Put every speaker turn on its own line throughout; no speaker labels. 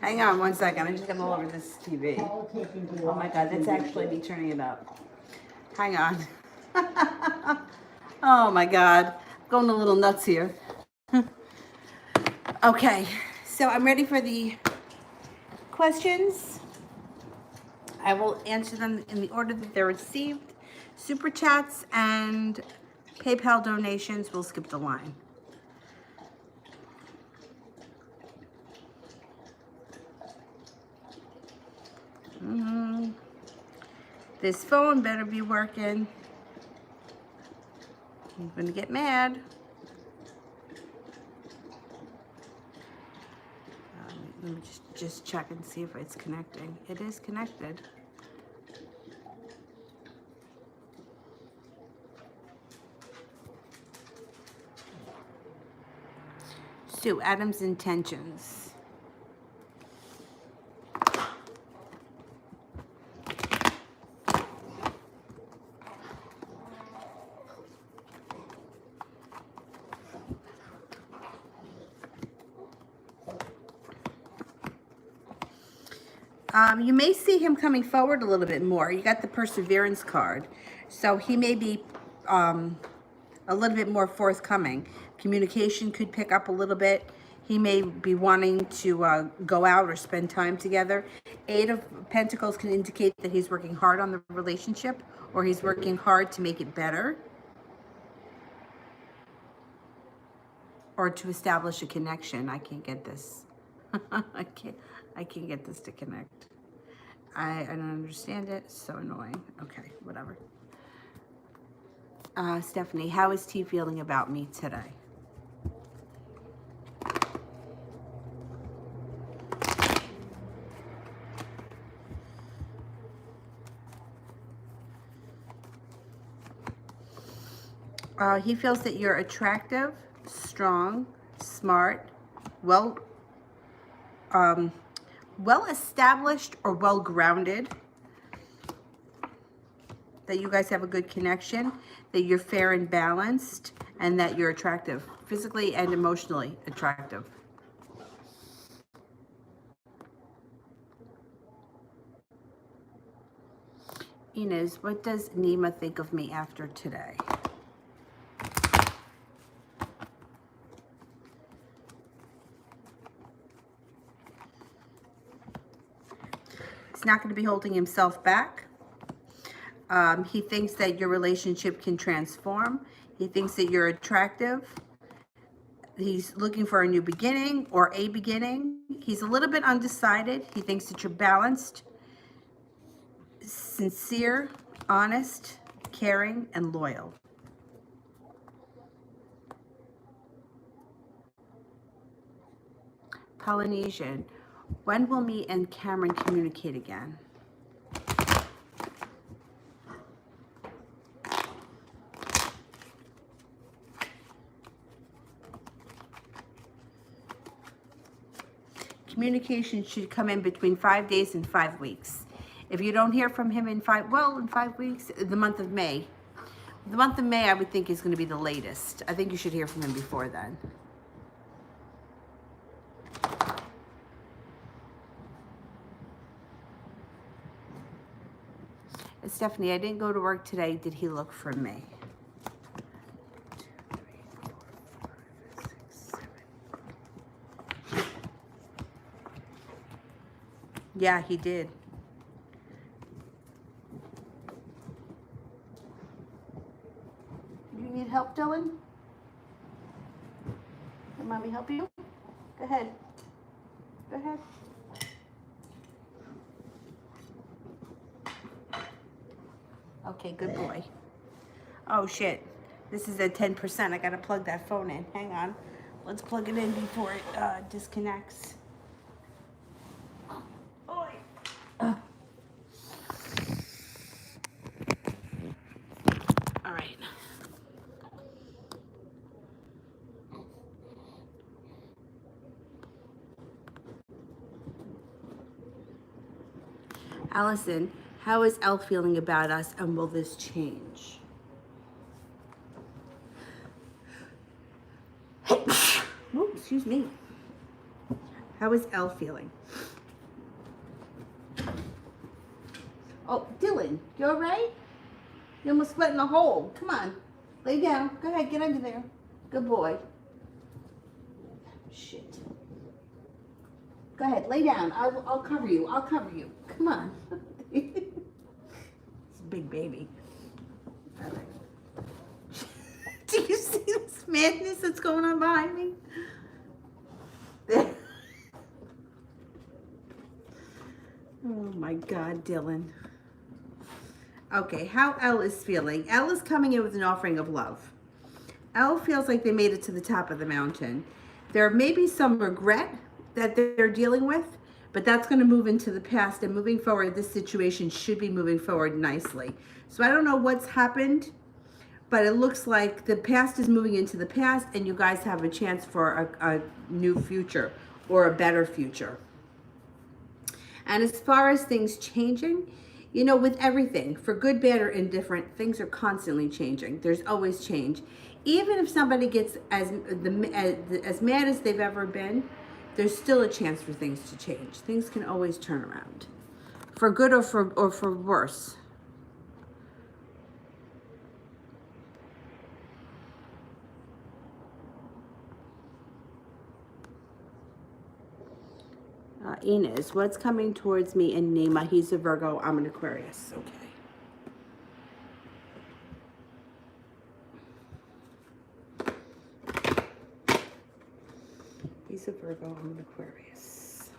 Hang on one second. I'm just going to go over this TV. Oh my God, that's actually me turning it up. Hang on. Oh my God, going a little nuts here. Okay, so I'm ready for the questions. I will answer them in the order that they're received. Super chats and PayPal donations, we'll skip the line. This phone better be working. I'm gonna get mad. Let me just check and see if it's connecting. It is connected. Sue Adams' intentions. You may see him coming forward a little bit more. You got the perseverance card. So he may be a little bit more forthcoming. Communication could pick up a little bit. He may be wanting to go out or spend time together. Eight of Pentacles can indicate that he's working hard on the relationship, or he's working hard to make it better, or to establish a connection. I can't get this. I can't get this to connect. I don't understand it. It's so annoying. Okay, whatever. Stephanie, how is T feeling about me today? He feels that you're attractive, strong, smart, well established or well grounded, that you guys have a good connection, that you're fair and balanced, and that you're attractive, physically and emotionally attractive. Inez, what does Nima think of me after today? He's not going to be holding himself back. He thinks that your relationship can transform. He thinks that you're attractive. He's looking for a new beginning or a beginning. He's a little bit undecided. He thinks that you're balanced, sincere, honest, caring, and loyal. Polynesian, when will me and Cameron communicate again? Communication should come in between 5 days and 5 weeks. If you don't hear from him in 5 weeks, the month of May. The month of May, I would think, is going to be the latest. I think you should hear from him before then. Stephanie, I didn't go to work today. Did he look for me? 2, 3, 4, 5, 6, 7. Yeah, he did. You need help, Dylan? Can mommy help you? Go ahead. Go ahead. Okay, good boy. Oh shit, this is at 10%. I gotta plug that phone in. Hang on. Let's plug it in before it disconnects. All right. Allison, how is Elle feeling about us, and will this change? Oh, excuse me. How is Elle feeling? Oh, Dylan, you all right? You almost went in the hole. Come on. Lay down. Go ahead, get under there. Good boy. Shit. Go ahead, lay down. I'll cover you. I'll cover you. Come on. It's a big baby. All right. Do you see this madness that's going on behind me? Oh my God, Dylan. Okay, how Elle is feeling. Elle is coming in with an offering of love. Elle feels like they made it to the top of the mountain. There may be some regret that they're dealing with, but that's going to move into the past, and moving forward, this situation should be moving forward nicely. So I don't know what's happened, but it looks like the past is moving into the past, and you guys have a chance for a new future or a better future. And as far as things changing, you know, with everything, for good, bad, or indifferent, things are constantly changing. There's always change. Even if somebody gets as mad as they've ever been, there's still a chance for things to change. Things can always turn around, for good or for worse. Inez, what's coming towards me in Nima? He's a Virgo. I'm an Aquarius. Okay. He's a Virgo. I'm an Aquarius.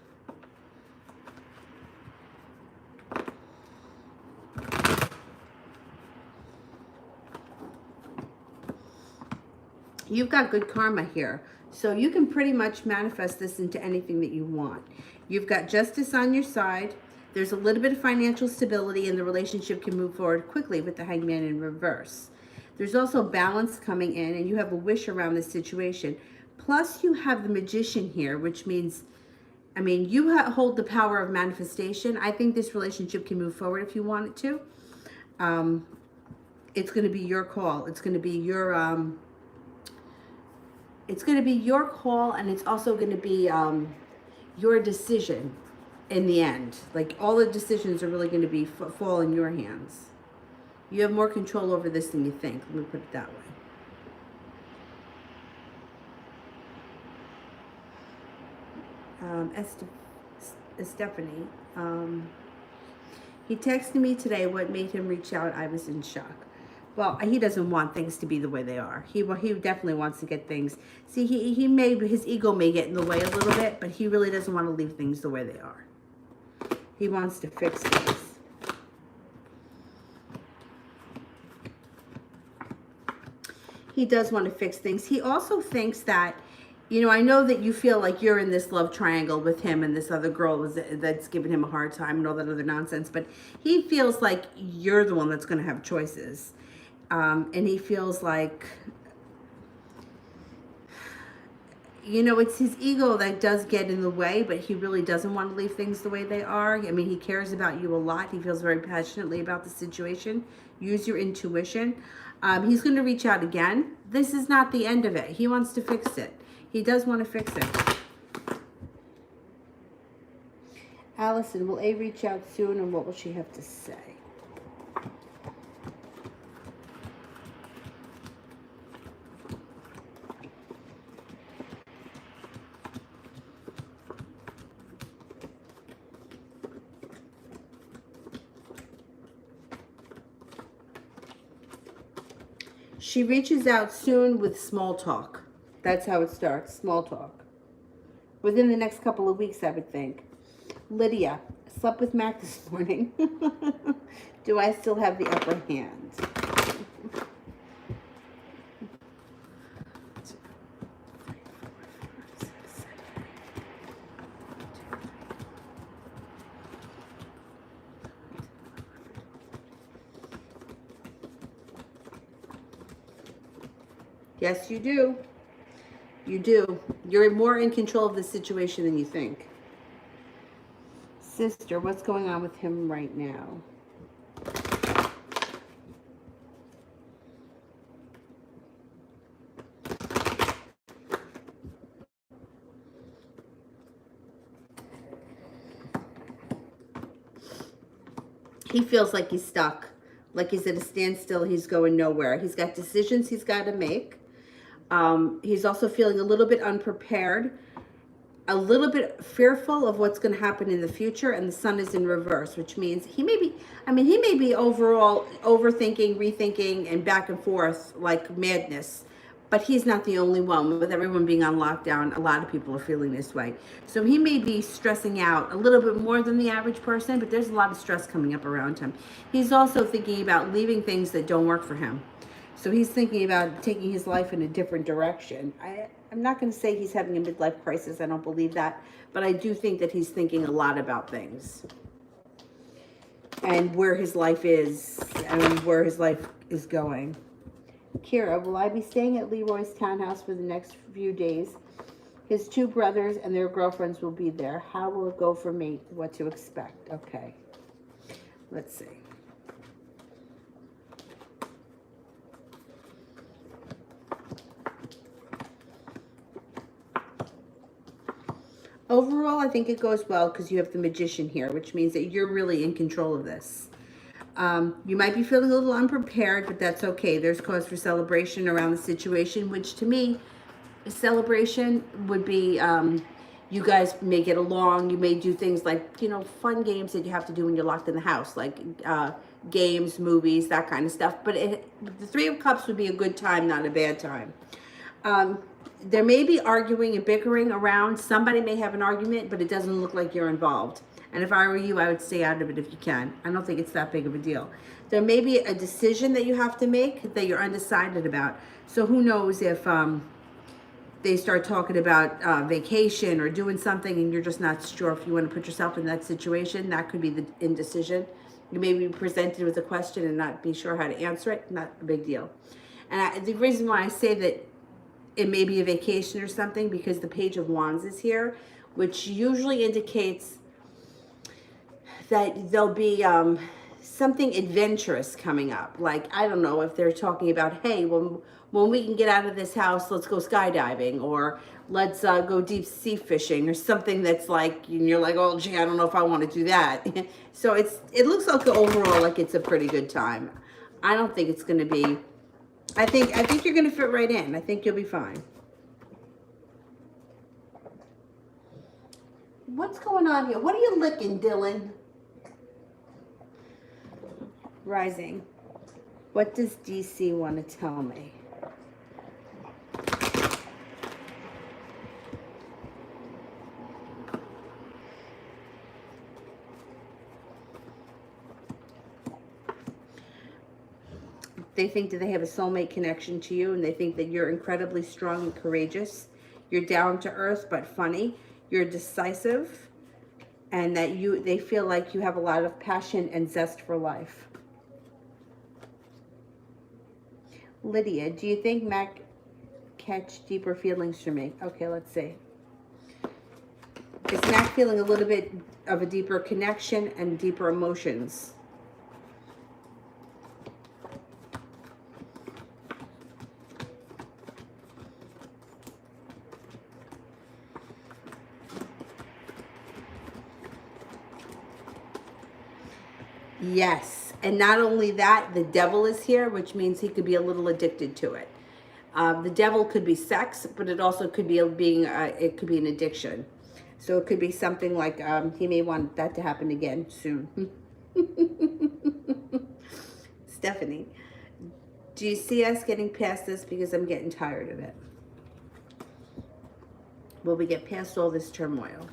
You've got good karma here. So you can pretty much manifest this into anything that you want. You've got justice on your side. There's a little bit of financial stability, and the relationship can move forward quickly with the Hangman in reverse. There's also balance coming in, and you have a wish around this situation. Plus, you have the Magician here, which means, I mean, you hold the power of manifestation. I think this relationship can move forward if you want it to. It's going to be your call. It's going to be your call, and it's also going to be your decision in the end. Like, all the decisions are really going to be fall in your hands. You have more control over this than you think. Let me put it that way. Stephanie, he texted me today. What made him reach out? I was in shock. Well, he doesn't want things to be the way they are. He definitely wants to get things. See, his ego may get in the way a little bit, but he really doesn't want to leave things the way they are. He wants to fix things. He does want to fix things. He also thinks that, you know, I know that you feel like you're in this love triangle with him and this other girl that's giving him a hard time and all that other nonsense, but he feels like you're the one that's going to have choices. And he feels like, you know, it's his ego that does get in the way, but he really doesn't want to leave things the way they are. I mean, he cares about you a lot. He feels very passionately about the situation. Use your intuition. He's going to reach out again. This is not the end of it. He wants to fix it. He does want to fix it. Allison, will A reach out soon, and what will she have to say? She reaches out soon with small talk. That's how it starts, small talk. Within the next couple of weeks, I would think. Lydia, slept with Mac this morning. Do I still have the upper hand? Yes, you do. You do. You're more in control of the situation than you think. Sister, what's going on with him right now? He feels like he's stuck, like he's at a standstill. He's going nowhere. He's got decisions he's got to make. He's also feeling a little bit unprepared, a little bit fearful of what's going to happen in the future, and the sun is in reverse, which means he may be, he may be overall overthinking, rethinking, and back and forth like madness. But he's not the only one. With everyone being on lockdown, a lot of people are feeling this way. So he may be stressing out a little bit more than the average person, but there's a lot of stress coming up around him. He's also thinking about leaving things that don't work for him. So he's thinking about taking his life in a different direction. I'm not going to say he's having a midlife crisis. I don't believe that. But I do think that he's thinking a lot about things and where his life is and where his life is going. Kira, will I be staying at Leroy's townhouse for the next few days? His two brothers and their girlfriends will be there. How will it go for me? What to expect? Okay. Let's see. Overall, I think it goes well because you have the Magician here, which means that you're really in control of this. You might be feeling a little unprepared, but that's okay. There's cause for celebration around the situation, which to me, a celebration would be you guys may get along. You may do things like, fun games that you have to do when you're locked in the house, like games, movies, that kind of stuff. But the Three of Cups would be a good time, not a bad time. There may be arguing and bickering around. Somebody may have an argument, but it doesn't look like you're involved. And if I were you, I would stay out of it if you can. I don't think it's that big of a deal. There may be a decision that you have to make that you're undecided about. So who knows if they start talking about vacation or doing something and you're just not sure if you want to put yourself in that situation. That could be the indecision. You may be presented with a question and not be sure how to answer it. Not a big deal. And the reason why I say that it may be a vacation or something, because the Page of Wands is here, which usually indicates that there'll be something adventurous coming up. Like, I don't know if they're talking about, hey, when we can get out of this house, let's go skydiving, or let's go deep sea fishing, or something that's like, and you're like, oh, gee, I don't know if I want to do that. So it looks like overall like it's a pretty good time. I don't think it's going to be, I think you're going to fit right in. I think you'll be fine. What's going on here? What are you licking, Dylan? Rising. What does DC want to tell me? They think that they have a soulmate connection to you, and they think that you're incredibly strong and courageous. You're down to earth but funny. You're decisive, and that they feel like you have a lot of passion and zest for life. Lydia, do you think Mac catch deeper feelings for me? Okay, let's see. Is Mac feeling a little bit of a deeper connection and deeper emotions? Yes, and not only that, the devil is here, which means he could be a little addicted to it. The devil could be sex, but it also could be it could be an addiction. So it could be something like he may want that to happen again soon. Stephanie, do you see us getting past this? Because I'm getting tired of it. Will we get past all this turmoil?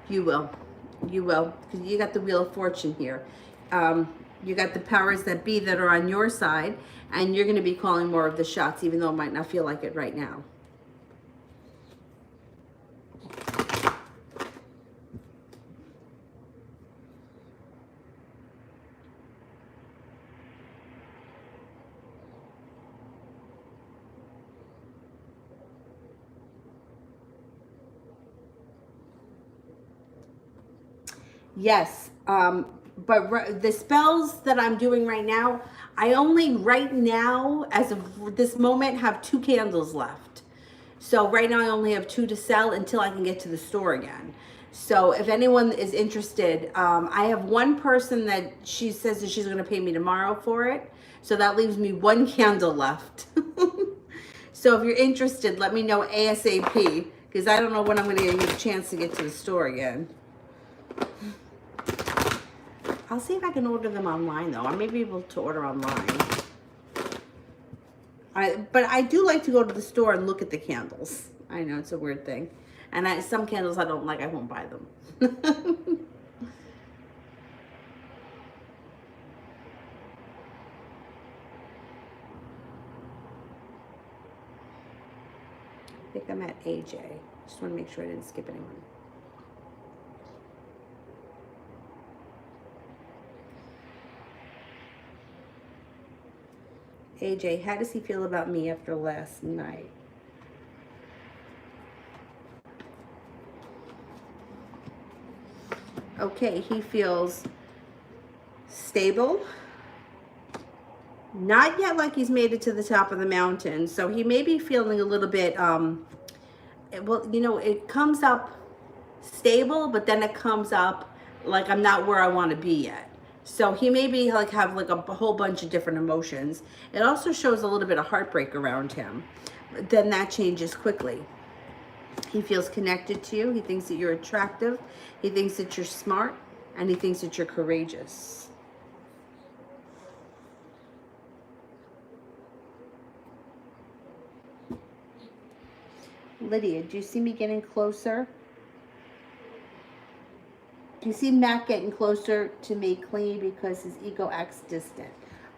You will. You will. Because you got the Wheel of Fortune here. You got the powers that be that are on your side, and you're going to be calling more of the shots, even though it might not feel like it right now. Yes, But the spells that I'm doing right now, I only right now, as of this moment, have 2 candles left. So right now I only have 2 to sell until I can get to the store again. So if anyone is interested, I have one person that she says that she's going to pay me tomorrow for it. So that leaves me 1 candle left. So if you're interested, let me know ASAP, because I don't know when I'm going to get a chance to get to the store again. I'll see if I can order them online, though. I may be able to order online. But I do like to go to the store and look at the candles. I know it's a weird thing. And some candles I don't like, I won't buy them. I think I'm at AJ. Just want to make sure I didn't skip anyone. AJ, how does he feel about me after last night? Okay, he feels stable. Not yet like he's made it to the top of the mountain. So he may be feeling a little bit, well, you know, it comes up stable, but then it comes up like I'm not where I want to be yet. So he may be like have like a whole bunch of different emotions. It also shows a little bit of heartbreak around him. But then that changes quickly. He feels connected to you. He thinks that you're attractive. He thinks that you're smart. And he thinks that you're courageous. Lydia, do you see me getting closer? Do you see Matt getting closer to me, clingy because his ego acts distant?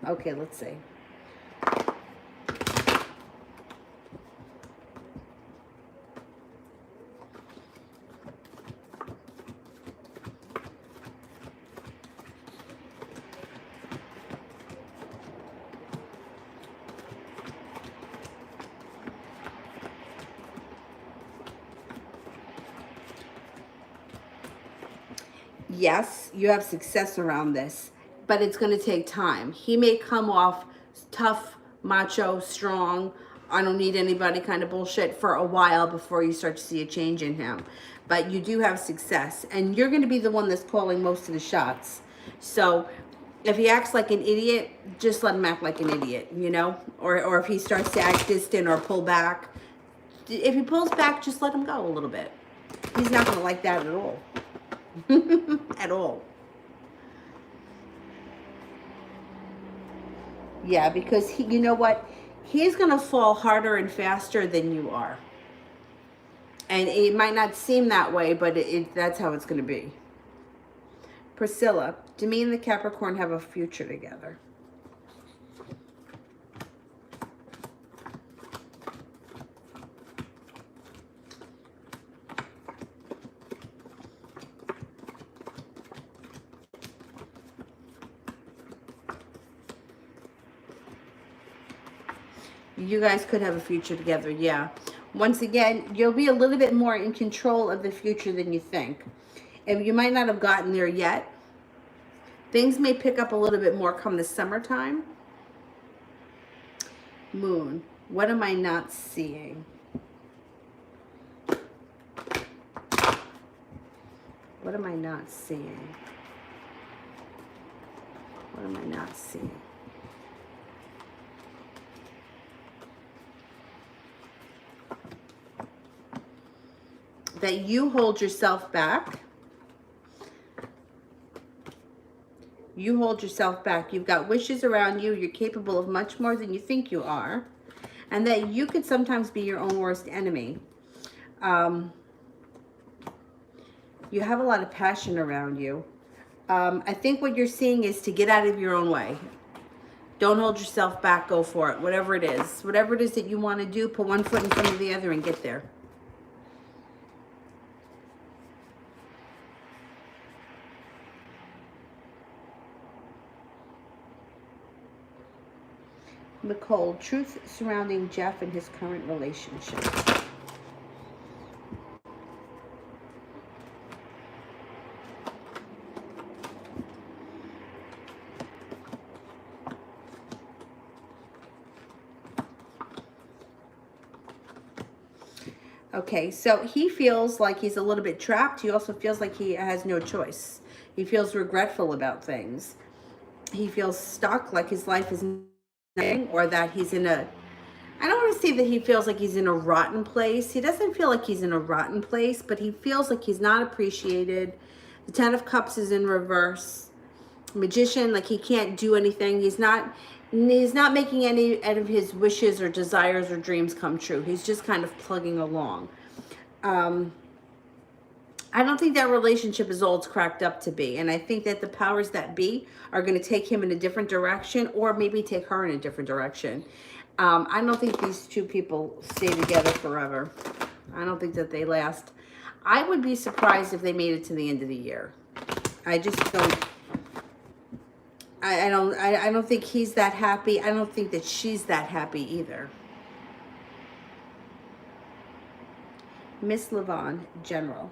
Okay, let's see. Yes, you have success around this, but it's going to take time. He may come off tough, macho, strong, I don't need anybody kind of bullshit for a while before you start to see a change in him. But you do have success, and you're going to be the one that's calling most of the shots. So if he acts like an idiot, just let him act like an idiot, you know? Or if he starts to act distant or pull back, if he pulls back, just let him go a little bit. He's not going to like that at all. At all. Yeah, because he, you know what? He's going to fall harder and faster than you are. And it might not seem that way, but that's how it's going to be. Priscilla, do me and the Capricorn have a future together? You guys could have a future together, yeah. Once again, you'll be a little bit more in control of the future than you think. And you might not have gotten there yet. Things may pick up a little bit more come the summertime. Moon, what am I not seeing? What am I not seeing? What am I not seeing? That you hold yourself back. You hold yourself back. You've got wishes around you. You're capable of much more than you think you are. And that you could sometimes be your own worst enemy. You have a lot of passion around you. I think what you're seeing is to get out of your own way. Don't hold yourself back. Go for it. Whatever it is. Whatever it is that you want to do, put one foot in front of the other and get there. Nicole, truth surrounding Jeff and his current relationship. Okay, so he feels like he's a little bit trapped. He also feels like he has no choice. He feels regretful about things. He feels stuck, like his life is nothing, or that he's in a, I don't want to say that he feels like he's in a rotten place. He doesn't feel like he's in a rotten place, but he feels like he's not appreciated. The Ten of Cups is in reverse. Magician, like he can't do anything. He's not making any of his wishes or desires or dreams come true. He's just kind of plugging along. I don't think that relationship is all it's cracked up to be. And I think that the powers that be are going to take him in a different direction, or maybe take her in a different direction. I don't think these two people stay together forever. I don't think that they last. I would be surprised if they made it to the end of the year. I just don't. I don't think he's that happy. I don't think that she's that happy either. Miss Levon, General.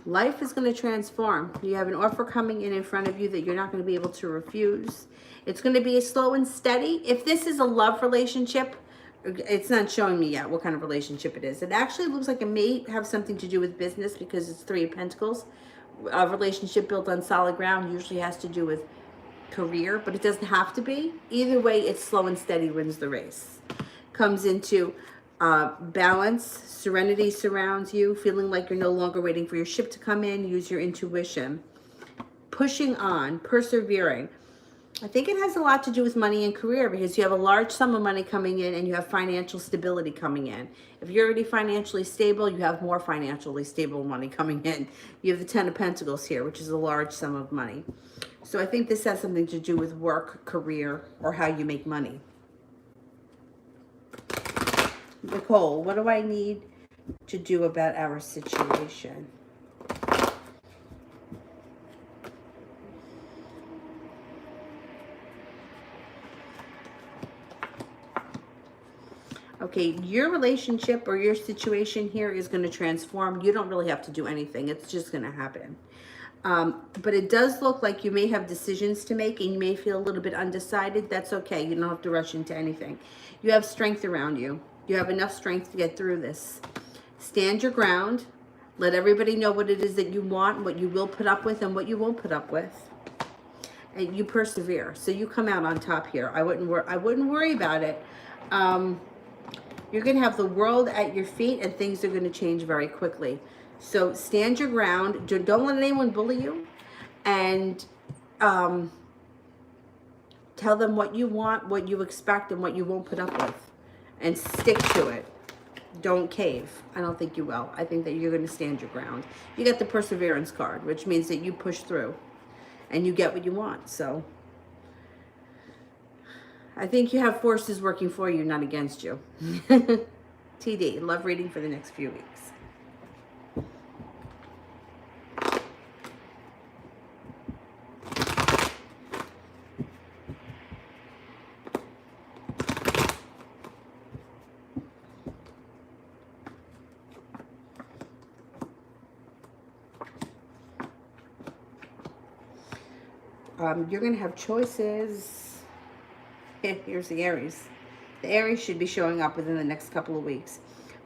Life is going to transform. You have an offer coming in front of you that you're not going to be able to refuse. It's going to be a slow and steady. If this is a love relationship, it's not showing me yet what kind of relationship it is. It actually looks like it may have something to do with business because it's Three of Pentacles. A relationship built on solid ground usually has to do with career, but it doesn't have to be. Either way, it's slow and steady wins the race. Comes into balance, serenity surrounds you, feeling like you're no longer waiting for your ship to come in. Use your intuition. Pushing on, persevering. I think it has a lot to do with money and career because you have a large sum of money coming in and you have financial stability coming in. If you're already financially stable, you have more financially stable money coming in. You have the Ten of Pentacles here, which is a large sum of money. So I think this has something to do with work, career, or how you make money. Nicole, what do I need to do about our situation? Okay, your relationship or your situation here is going to transform. You don't really have to do anything. It's just going to happen. But it does look like you may have decisions to make and you may feel a little bit undecided. That's okay. You don't have to rush into anything. You have strength around you. You have enough strength to get through this. Stand your ground. Let everybody know what it is that you want, what you will put up with, and what you won't put up with. And you persevere. So you come out on top here. I wouldn't worry about it. You're going to have the world at your feet and things are going to change very quickly. So stand your ground. Don't let anyone bully you. And tell them what you want, what you expect, and what you won't put up with. And stick to it. Don't cave. I don't think you will. I think that you're going to stand your ground. You got the perseverance card, which means that you push through. And you get what you want. So I think you have forces working for you, not against you. TD, love reading for the next few weeks. You're going to have choices. Here's the Aries. The Aries should be showing up within the next couple of weeks.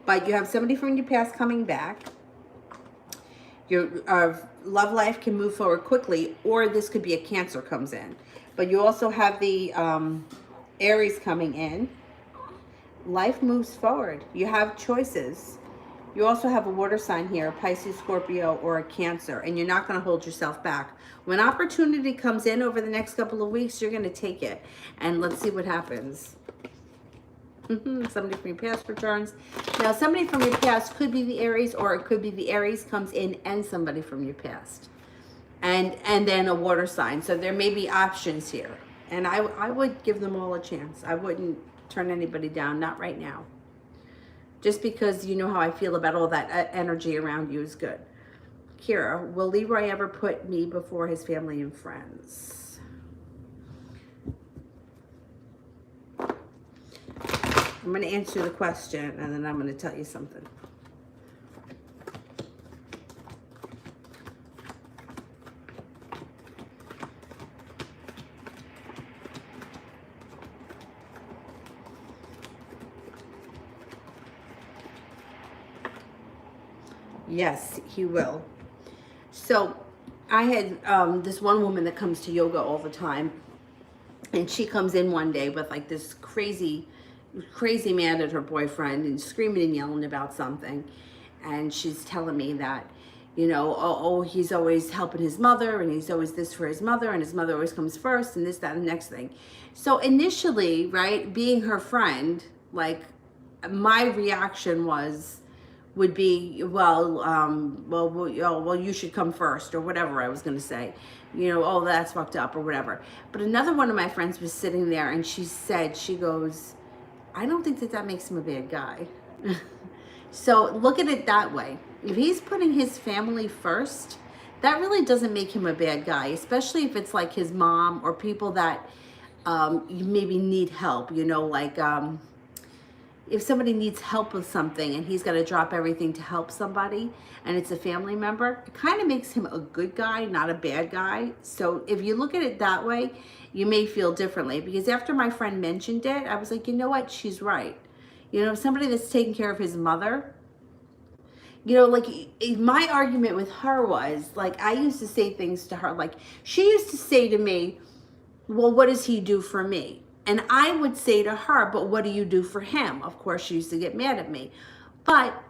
But you have somebody from your past coming back. Your love life can move forward quickly, or this could be a Cancer comes in. But you also have the Aries coming in. Life moves forward. You have choices. You also have a water sign here, Pisces, Scorpio, or a Cancer, and you're not going to hold yourself back. When opportunity comes in over the next couple of weeks, you're going to take it. And let's see what happens. Somebody from your past returns. Now, somebody from your past could be the Aries, or it could be the Aries comes in and somebody from your past. And then a water sign. So there may be options here. And I would give them all a chance. I wouldn't turn anybody down, not right now. Just because you know how I feel about all that energy around you is good. Kira, will Leroy ever put me before his family and friends? I'm going to answer the question and then I'm going to tell you something. Yes, he will. So I had this one woman that comes to yoga all the time, and she comes in one day with like this crazy mad at her boyfriend and screaming and yelling about something. And she's telling me that, he's always helping his mother, and he's always this for his mother, and his mother always comes first, and this, that, and the next thing. So initially, right, being her friend, like, my reaction would be, well, you should come first, or whatever I was going to say, oh, that's fucked up, or whatever. But another one of my friends was sitting there, and she goes, I don't think that makes him a bad guy. So look at it that way. If he's putting his family first, that really doesn't make him a bad guy, especially if it's like his mom or people that maybe need help, if somebody needs help with something and he's got to drop everything to help somebody and it's a family member, it kind of makes him a good guy, not a bad guy. So if you look at it that way, you may feel differently, because after my friend mentioned it, I was like, you know what? She's right. Somebody that's taking care of his mother, like my argument with her was, like, I used to say things to her, like she used to say to me, well, what does he do for me? And I would say to her, but what do you do for him? Of course, she used to get mad at me. But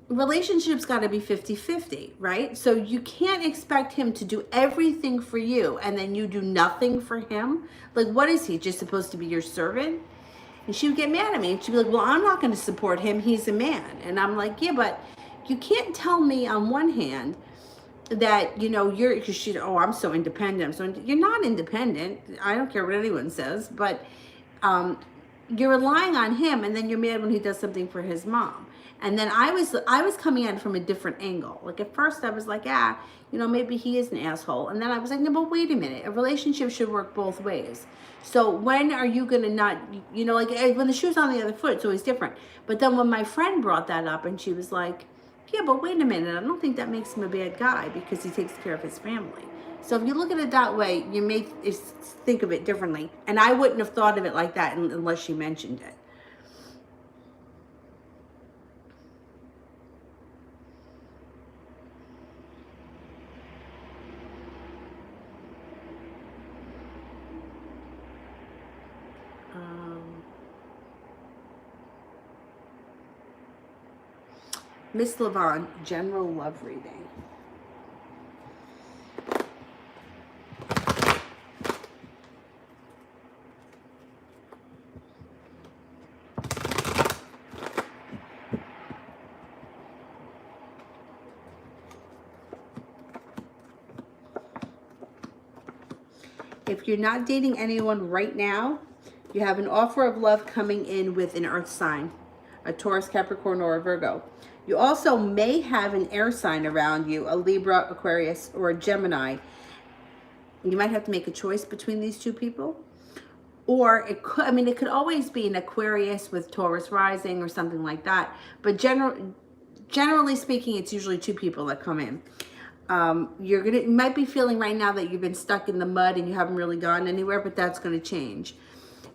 relationships got to be 50-50, right? So you can't expect him to do everything for you and then you do nothing for him. Like, what is he, just supposed to be your servant? And she would get mad at me. And she'd be like, well, I'm not going to support him. He's a man. And I'm like, yeah, but you can't tell me on one hand that, you're, because I'm so independent. So you're not independent. I don't care what anyone says, but you're relying on him, and then you're mad when he does something for his mom. And then I was coming at it from a different angle. Like, at first I was like, maybe he is an asshole. And then I was like, no, but wait a minute. A relationship should work both ways. So when are you going to not, like when the shoe's on the other foot, it's always different. But then when my friend brought that up, and she was like, yeah, but wait a minute. I don't think that makes him a bad guy because he takes care of his family. So if you look at it that way, you may think of it differently. And I wouldn't have thought of it like that unless she mentioned it. Miss Levon, general love reading. If you're not dating anyone right now, you have an offer of love coming in with an earth sign, a Taurus, Capricorn, or a Virgo. You also may have an air sign around you, a Libra, Aquarius, or a Gemini. You might have to make a choice between these two people. Or it could always be an Aquarius with Taurus rising or something like that. But generally speaking, it's usually two people that come in. You might be feeling right now that you've been stuck in the mud and you haven't really gone anywhere, but that's going to change.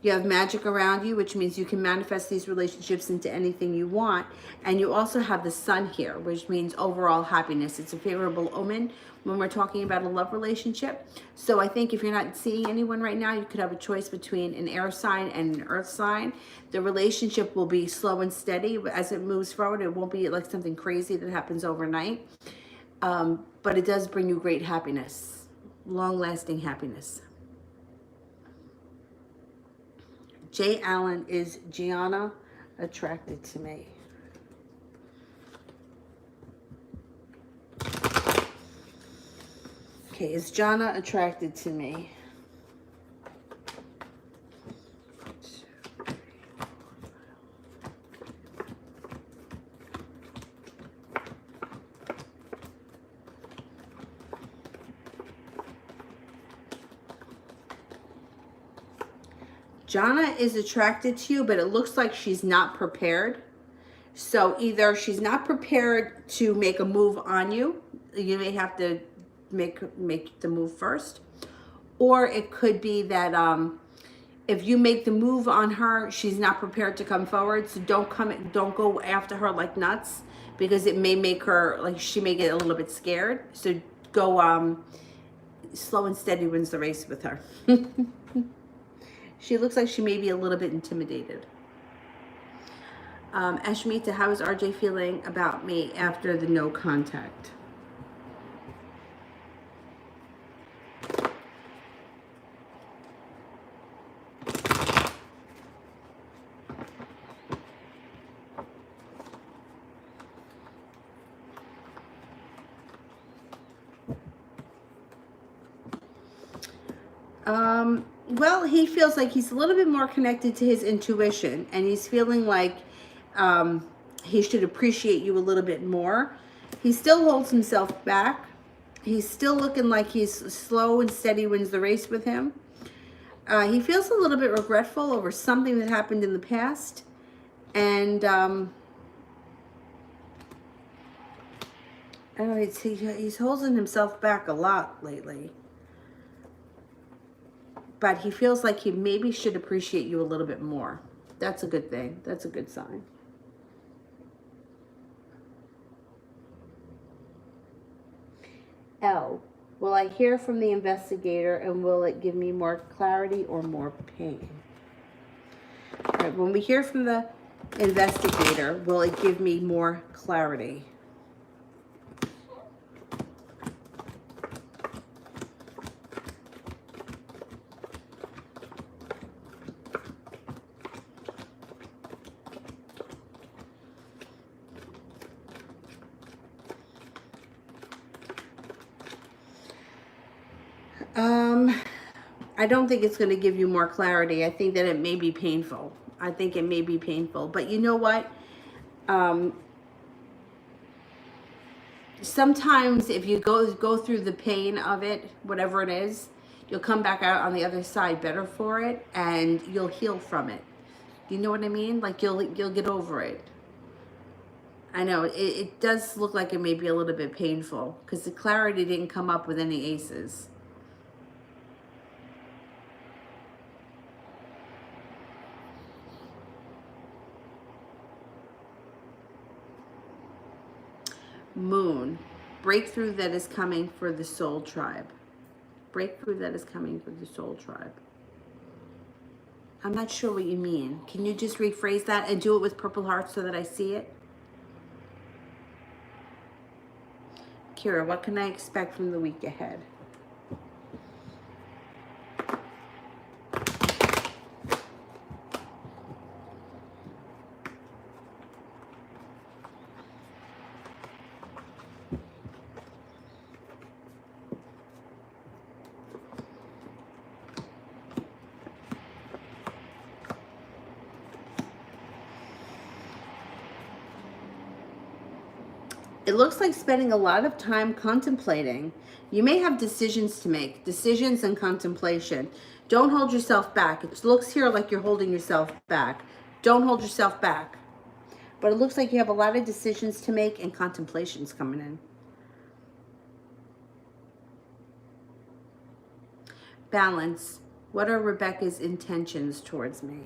You have magic around you, which means you can manifest these relationships into anything you want. And you also have the sun here, which means overall happiness. It's a favorable omen when we're talking about a love relationship. So I think if you're not seeing anyone right now, you could have a choice between an air sign and an earth sign. The relationship will be slow and steady as it moves forward. It won't be like something crazy that happens overnight. But it does bring you great happiness, long-lasting happiness. Jay Allen, is Gianna attracted to me? Okay, is Gianna attracted to me? Gianna is attracted to you, but it looks like she's not prepared. So either she's not prepared to make a move on you. You may have to make the move first. Or it could be that if you make the move on her, she's not prepared to come forward. So don't go after her like nuts, because it may make her, like, she may get a little bit scared. So go slow and steady wins the race with her. She looks like she may be a little bit intimidated. Ashmita, how is RJ feeling about me after the no contact? Well, he feels like he's a little bit more connected to his intuition, and he's feeling like he should appreciate you a little bit more. He still holds himself back. He's still looking like he's slow and steady wins the race with him. He feels a little bit regretful over something that happened in the past, and I don't know, he's holding himself back a lot lately. But he feels like he maybe should appreciate you a little bit more. That's a good thing. That's a good sign. L, will I hear from the investigator, and will it give me more clarity or more pain? All right, when we hear from the investigator, will it give me more clarity? I don't think it's going to give you more clarity. I think that it may be painful. I think it may be painful. But you know what? Sometimes if you go through the pain of it, whatever it is, you'll come back out on the other side better for it, and you'll heal from it. You know what I mean? Like you'll get over it. I know it does look like it may be a little bit painful because the clarity didn't come up with any aces. Moon, breakthrough that is coming for the soul tribe. Breakthrough that is coming for the soul tribe. I'm not sure what you mean. Can you just rephrase that and do it with purple hearts so that I see it? Kira, what can I expect from the week ahead? It looks like spending a lot of time contemplating. You may have decisions to make, decisions and contemplation. Don't hold yourself back. It looks here like you're holding yourself back. Don't hold yourself back. But it looks like you have a lot of decisions to make and contemplations coming in. Balance. What are Rebecca's intentions towards me?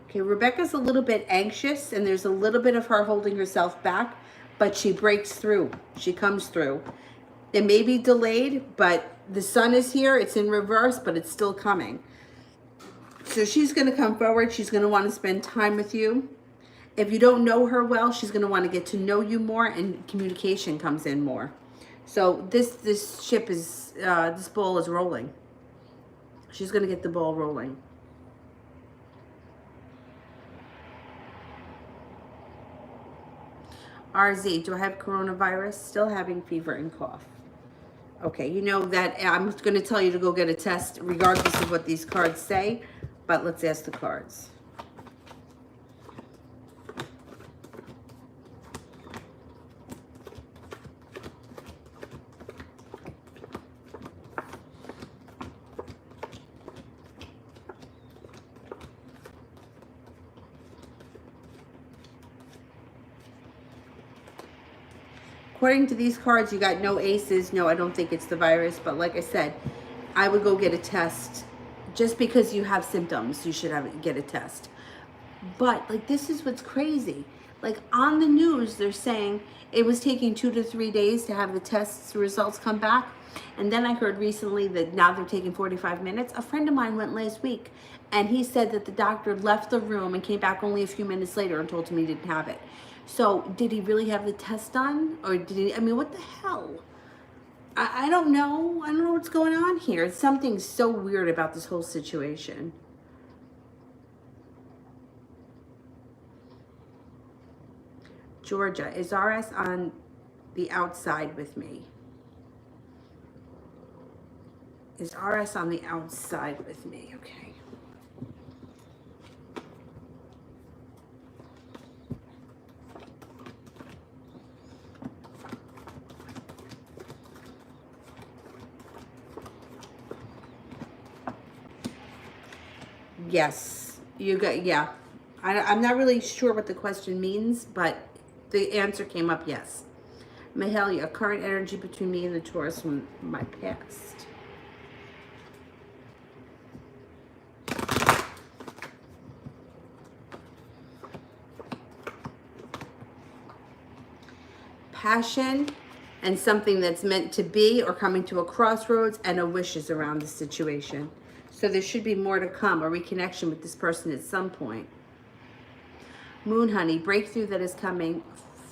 Okay, Rebecca's a little bit anxious, and there's a little bit of her holding herself back, but she breaks through. She comes through. It may be delayed, but the sun is here. It's in reverse, but it's still coming. So she's going to come forward. She's going to want to spend time with you. If you don't know her well, she's going to want to get to know you more, and communication comes in more. So this ship is, this ball is rolling. She's going to get the ball rolling. RZ, do I have coronavirus? Still having fever and cough. Okay, you know that I'm going to tell you to go get a test regardless of what these cards say, but let's ask the cards. According to these cards, you got no aces. No, I don't think it's the virus. But like I said, I would go get a test. Just because you have symptoms, you should get a test. But like, this is what's crazy. Like on the news, they're saying it was taking 2 to 3 days to have the tests results come back. And then I heard recently that now they're taking 45 minutes. A friend of mine went last week and he said that the doctor left the room and came back only a few minutes later and told him he didn't have it. So did he really have the test done? Or did he, I mean, what the hell? I don't know. I don't know what's going on here. Something so weird about this whole situation. Georgia, is RS on the outside with me? Is RS on the outside with me? Okay. Yes, you got, yeah. I'm not really sure what the question means, but the answer came up yes. Mahalia, current energy between me and the Taurus from my past. Passion and something that's meant to be or coming to a crossroads, and a wish is around the situation. So there should be more to come, a reconnection with this person at some point. Moon honey, breakthrough that is coming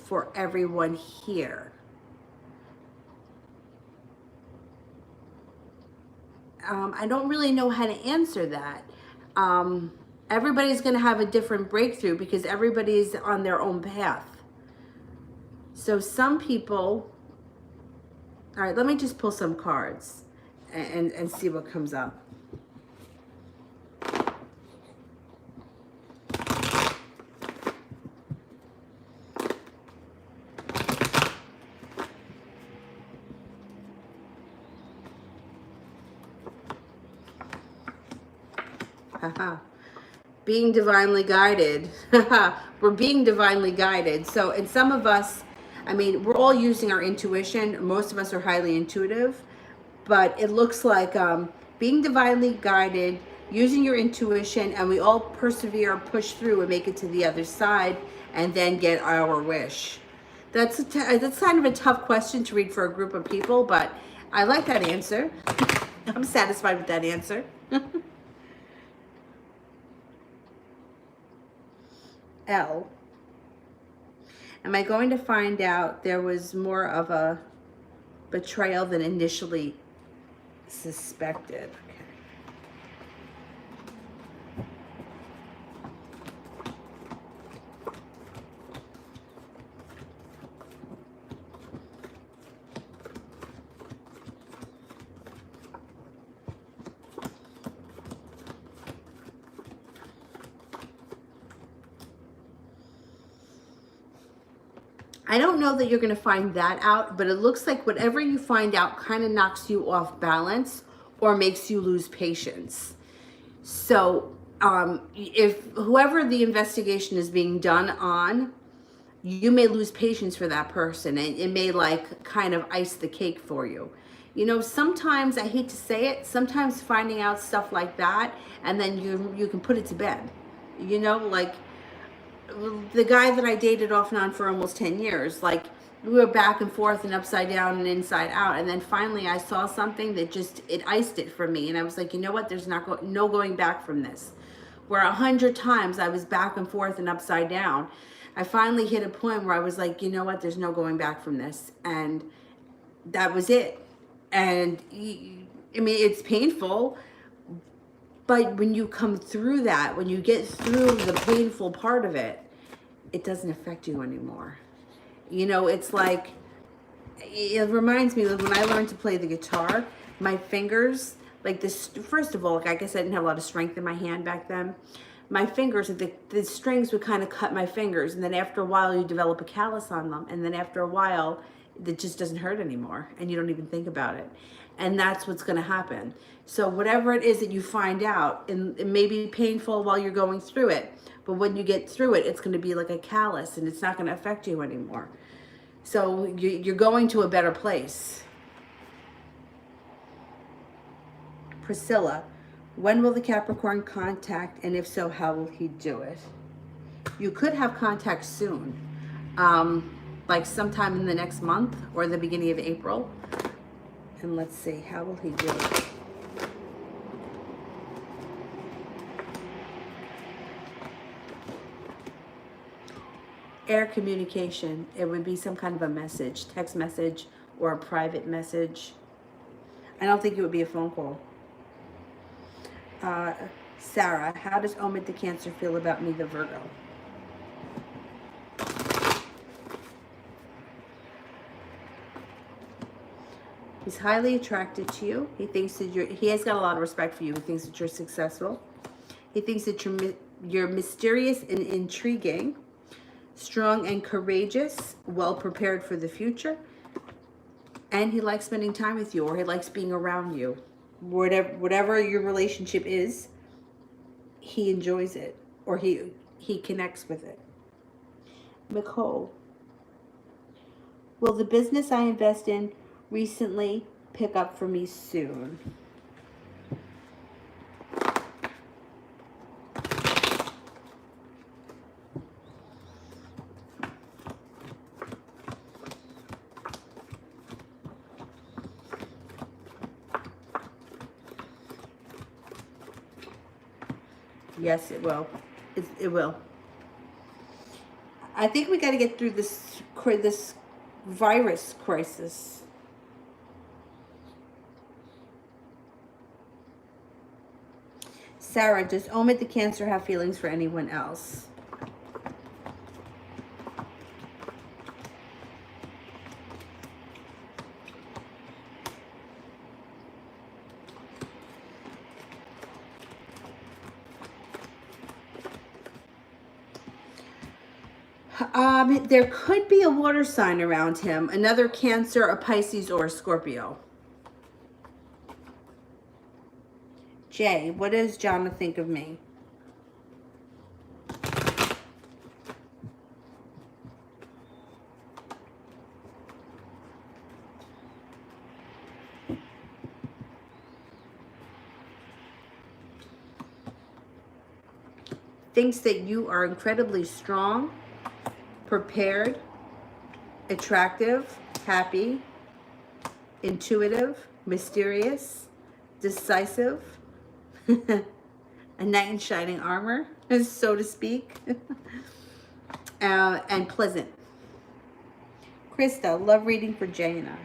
for everyone here. I don't really know how to answer that. Everybody's going to have a different breakthrough because everybody's on their own path. So some people, all right, let me just pull some cards and see what comes up. Being divinely guided. We're being divinely guided. So, and some of us, I mean, we're all using our intuition. Most of us are highly intuitive, but it looks like being divinely guided, using your intuition, and we all persevere, push through, and make it to the other side, and then get our wish. That's kind of a tough question to read for a group of people, but I like that answer. I'm satisfied with that answer. L. Am I going to find out there was more of a betrayal than initially suspected? Okay. I don't know that you're going to find that out, but it looks like whatever you find out kind of knocks you off balance or makes you lose patience. So if whoever the investigation is being done on, you may lose patience for that person, and it may like kind of ice the cake for you. You know, sometimes, I hate to say it, sometimes finding out stuff like that and then you can put it to bed. You know, like the guy that I dated off and on for almost 10 years, like we were back and forth and upside down and inside out. And then finally I saw something that just, it iced it for me. And I was like, you know what? There's no going back from this. Where 100 times I was back and forth and upside down, I finally hit a point where I was like, you know what? There's no going back from this. And that was it. And I mean, it's painful, but when you come through that, when you get through the painful part of it, it doesn't affect you anymore. You know, it's like, it reminds me of when I learned to play the guitar, my fingers, like this, first of all, like I guess I didn't have a lot of strength in my hand back then. My fingers, the strings would kind of cut my fingers. And then after a while, you develop a callus on them. And then after a while, it just doesn't hurt anymore. And you don't even think about it. And that's what's going to happen. So whatever it is that you find out, and it may be painful while you're going through it, but when you get through it, it's going to be like a callus and it's not going to affect you anymore. So you're going to a better place. Priscilla, when will the Capricorn contact, and if so, how will he do it? You could have contact soon, like sometime in the next month or the beginning of April. And let's see, how will he do it? Air communication, it would be some kind of a message, text message or a private message. I don't think it would be a phone call. Sarah, how does Omid the Cancer feel about me, the Virgo? He's highly attracted to you. He thinks that he has got a lot of respect for you. He thinks that you're successful. He thinks that you're mysterious and intriguing, strong and courageous, well prepared for the future. And he likes spending time with you, or he likes being around you. Whatever your relationship is, he enjoys it, or he connects with it. Nicole, will the business I invest in recently pick up for me soon? Yes, it will. It will. I think we got to get through this virus crisis. Sarah, does Omid the Cancer have feelings for anyone else? There could be a water sign around him, another Cancer, a Pisces, or a Scorpio. Jay, what does Jonna think of me? Thinks that you are incredibly strong, prepared, attractive, happy, intuitive, mysterious, decisive, a knight in shining armor, so to speak, and pleasant. Krista, love reading for Jay and I.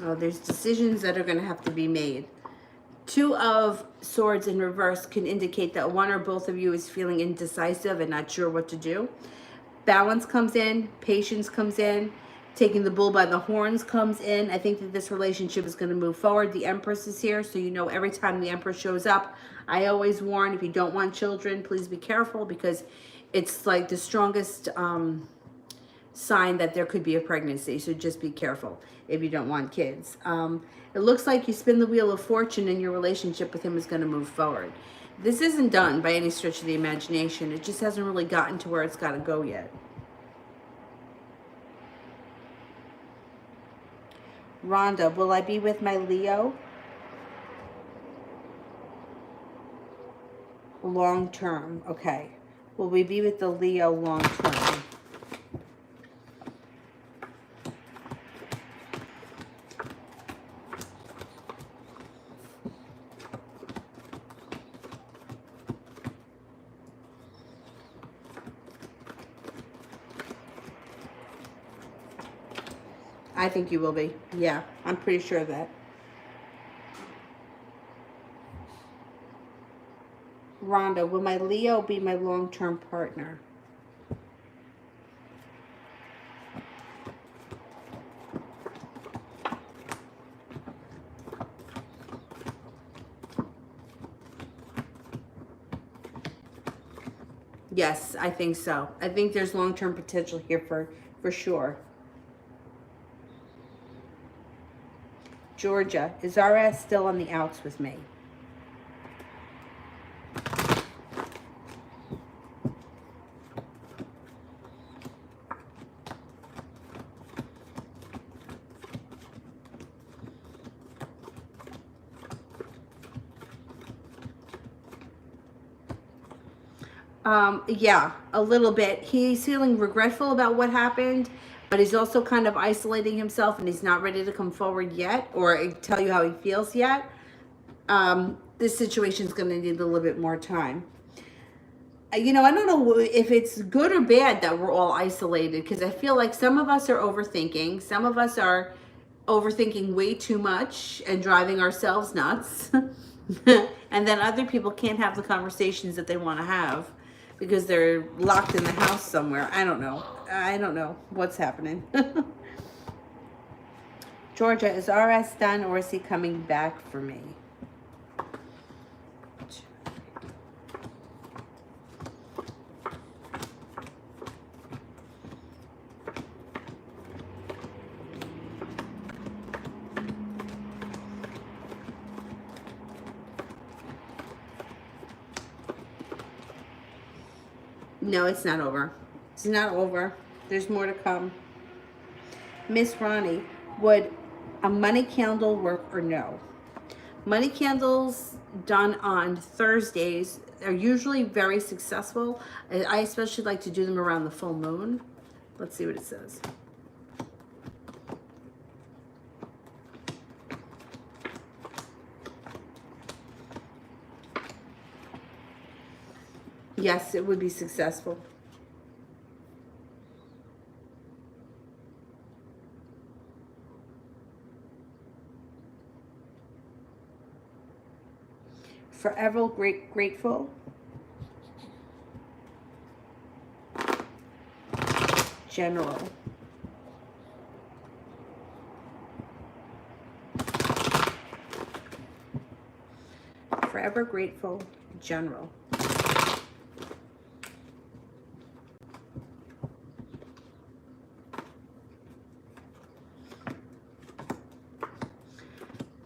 Oh, there's decisions that are going to have to be made. Two of Swords in reverse can indicate that one or both of you is feeling indecisive and not sure what to do. Balance comes in, patience comes in, taking the bull by the horns comes in. I think that this relationship is going to move forward. The Empress is here, so you know every time the Empress shows up, I always warn, if you don't want children, please be careful, because it's like the strongest sign that there could be a pregnancy, so just be careful if you don't want kids. It looks like you spin the wheel of fortune and your relationship with him is going to move forward. This isn't done by any stretch of the imagination. It just hasn't really gotten to where it's got to go yet. Rhonda, will I be with my Leo long term? Okay. Will we be with the Leo long term? I think you will be. Yeah, I'm pretty sure of that. Rhonda, will my Leo be my long-term partner? Yes, I think so. I think there's long-term potential here for sure. Georgia, is our ass still on the outs with me? Yeah, a little bit. He's feeling regretful about what happened, but he's also kind of isolating himself and he's not ready to come forward yet or tell you how he feels yet. This situation is going to need a little bit more time. You know, I don't know if it's good or bad that we're all isolated, because I feel like some of us are overthinking. Some of us are overthinking way too much and driving ourselves nuts. And then other people can't have the conversations that they want to have because they're locked in the house somewhere. I don't know. I don't know what's happening. Georgia, is RS done or is he coming back for me? No, it's not over. It's not over. There's more to come. Miss Ronnie, would a money candle work or no? Money candles done on Thursdays are usually very successful. I especially like to do them around the full moon. Let's see what it says. Yes, it would be successful. Forever grateful. General. Forever grateful. General.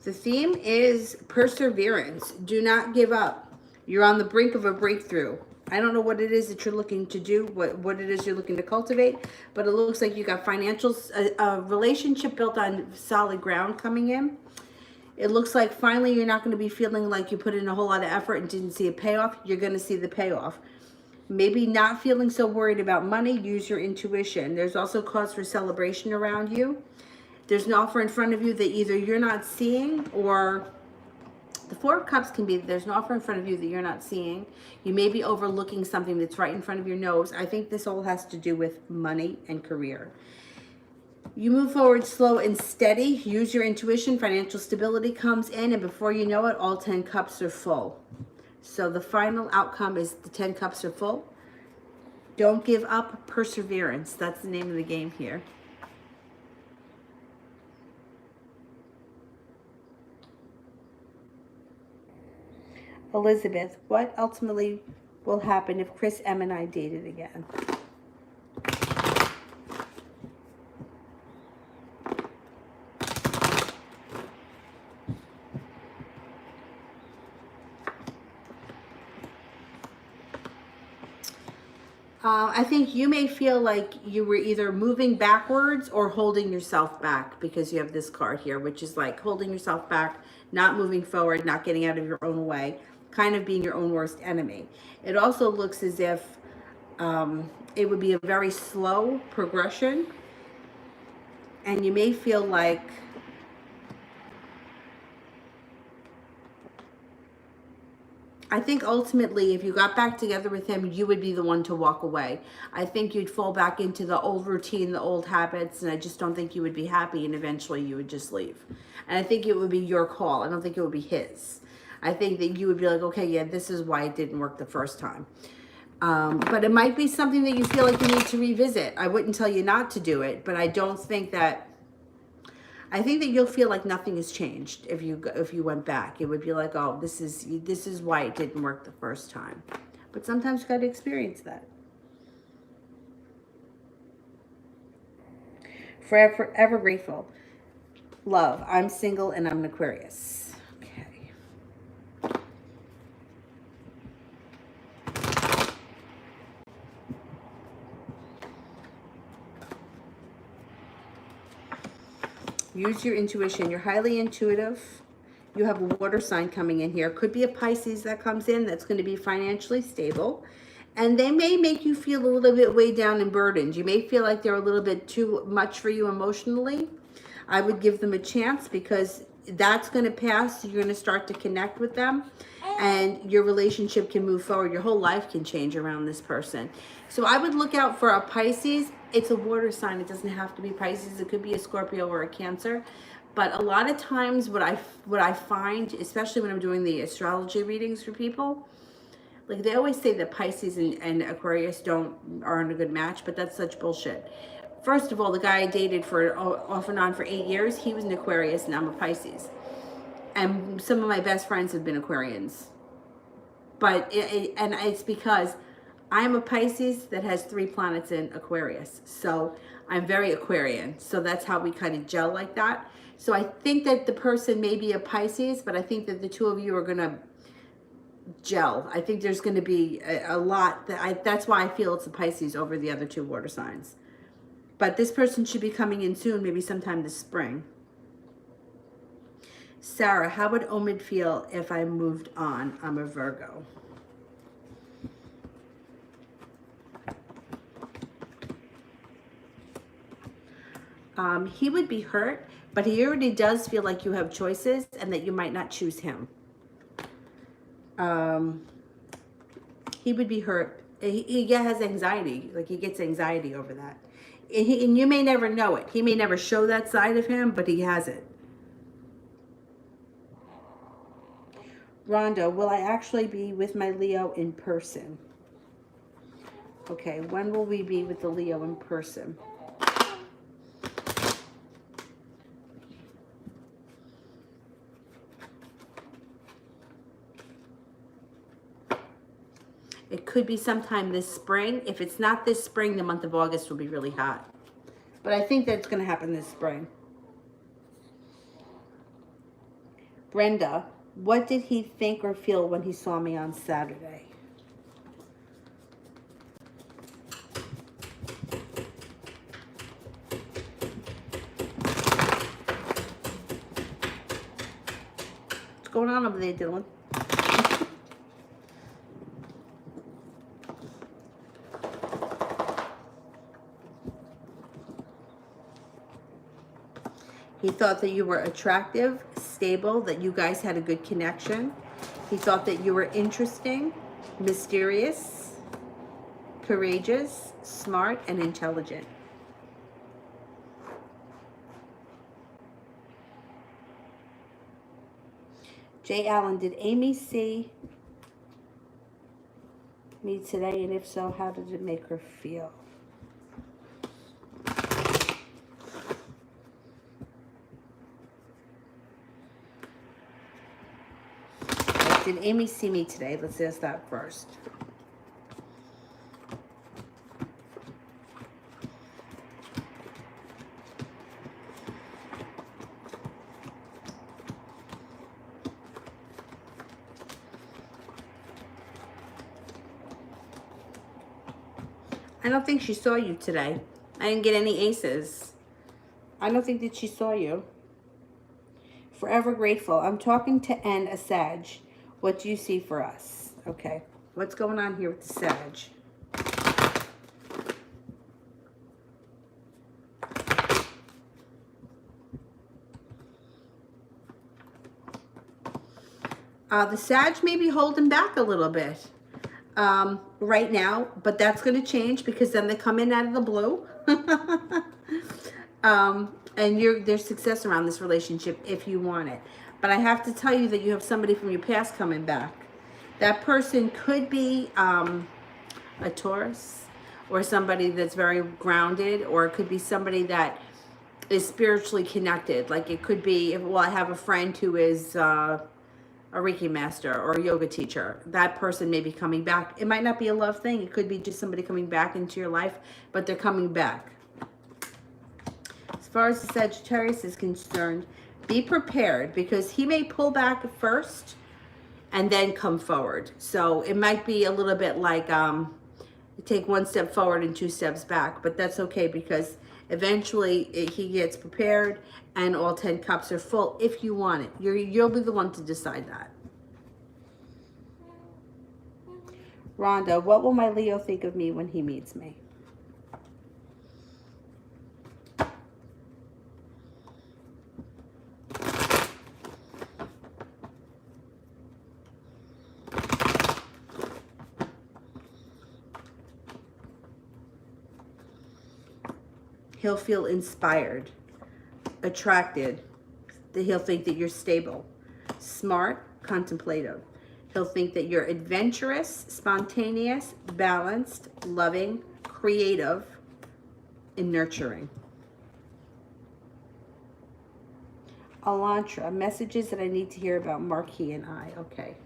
The theme is perseverance. Do not give up. You're on the brink of a breakthrough. I don't know what it is that you're looking to do, what it is you're looking to cultivate, but it looks like you got financials, a relationship built on solid ground coming in. It looks like finally you're not going to be feeling like you put in a whole lot of effort and didn't see a payoff. You're going to see the payoff. Maybe not feeling so worried about money. Use your intuition. There's also cause for celebration around you. There's an offer in front of you that either you're not seeing, or the Four of Cups can be, there's an offer in front of you that you're not seeing. You may be overlooking something that's right in front of your nose. I think this all has to do with money and career. You move forward slow and steady. Use your intuition. Financial stability comes in, and before you know it, all 10 cups are full. So the final outcome is the 10 cups are full. Don't give up. Perseverance. That's the name of the game here. Elizabeth, what ultimately will happen if Chris M and I dated again? I think you may feel like you were either moving backwards or holding yourself back, because you have this card here, which is like holding yourself back, not moving forward, not getting out of your own way, kind of being your own worst enemy. It also looks as if it would be a very slow progression, and you may feel like I think ultimately, if you got back together with him, you would be the one to walk away. I think you'd fall back into the old routine, the old habits, and I just don't think you would be happy, and eventually you would just leave. And I think it would be your call. I don't think it would be his. I think that you would be like, okay, yeah, this is why it didn't work the first time. But it might be something that you feel like you need to revisit. I wouldn't tell you not to do it, but I don't think that, I think that you'll feel like nothing has changed if you went back. It would be like, oh, this is why it didn't work the first time. But sometimes you got to experience that. Forever grateful. Love, I'm single and I'm an Aquarius. Okay. Use your intuition. You're highly intuitive. You have a water sign coming in here. Could be a Pisces that comes in that's going to be financially stable. And they may make you feel a little bit weighed down and burdened. You may feel like they're a little bit too much for you emotionally. I would give them a chance because that's going to pass. You're going to start to connect with them and your relationship can move forward. Your whole life can change around this person. So I would look out for a Pisces. It's a water sign. It doesn't have to be Pisces. It could be a Scorpio or a Cancer. But a lot of times what I find, especially when I'm doing the astrology readings for people, like they always say that Pisces and Aquarius aren't a good match, but that's such bullshit. First of all, the guy I dated for off and on for 8 years, he was an Aquarius and I'm a Pisces. And some of my best friends have been Aquarians. But it's because I'm a Pisces that has 3 planets in Aquarius. So I'm very Aquarian. So that's how we kind of gel like that. So I think that the person may be a Pisces, but I think that the two of you are going to gel. I think there's going to be a lot. That's why I feel it's a Pisces over the other 2 water signs. But this person should be coming in soon, maybe sometime this spring. Sarah, how would Omid feel if I moved on? I'm a Virgo. He would be hurt, but he already does feel like you have choices and that you might not choose him. He would be hurt. He has anxiety. Like he gets anxiety over that. And you may never know it. He may never show that side of him, but he has it. Rhonda, will I actually be with my Leo in person? Okay, when will we be with the Leo in person? It could be sometime this spring. If it's not this spring, the month of August will be really hot. But I think that's going to happen this spring. Brenda, what did he think or feel when he saw me on Saturday? What's going on over there, Dylan? He thought that you were attractive, stable, that you guys had a good connection. He thought that you were interesting, mysterious, courageous, smart, and intelligent. Jay Allen, did Amy see me today? And if so, how did it make her feel? Did Amy see me today? Let's ask that first. I don't think she saw you today. I didn't get any aces. I don't think that she saw you. Forever grateful. I'm talking to N, a Sag. What do you see for us? Okay. What's going on here with the Sag? The Sag may be holding back a little bit right now, but that's going to change because then they come in out of the blue. And there's success around this relationship if you want it. But I have to tell you that you have somebody from your past coming back. That person could be a Taurus or somebody that's very grounded, or it could be somebody that is spiritually connected. Like it could be, well, I have a friend who is a Reiki master or a yoga teacher. That person may be coming back. It might not be a love thing. It could be just somebody coming back into your life, but they're coming back. As far as the Sagittarius is concerned, be prepared because he may pull back first and then come forward. So it might be a little bit like take one step forward and 2 steps back, but that's okay because eventually he gets prepared and all 10 cups are full if you want it. You'll be the one to decide that. Rhonda, what will my Leo think of me when he meets me? He'll feel inspired, attracted. He'll think that you're stable, smart, contemplative. He'll think that you're adventurous, spontaneous, balanced, loving, creative, and nurturing. Elantra, messages that I need to hear about Marquis and I. Okay,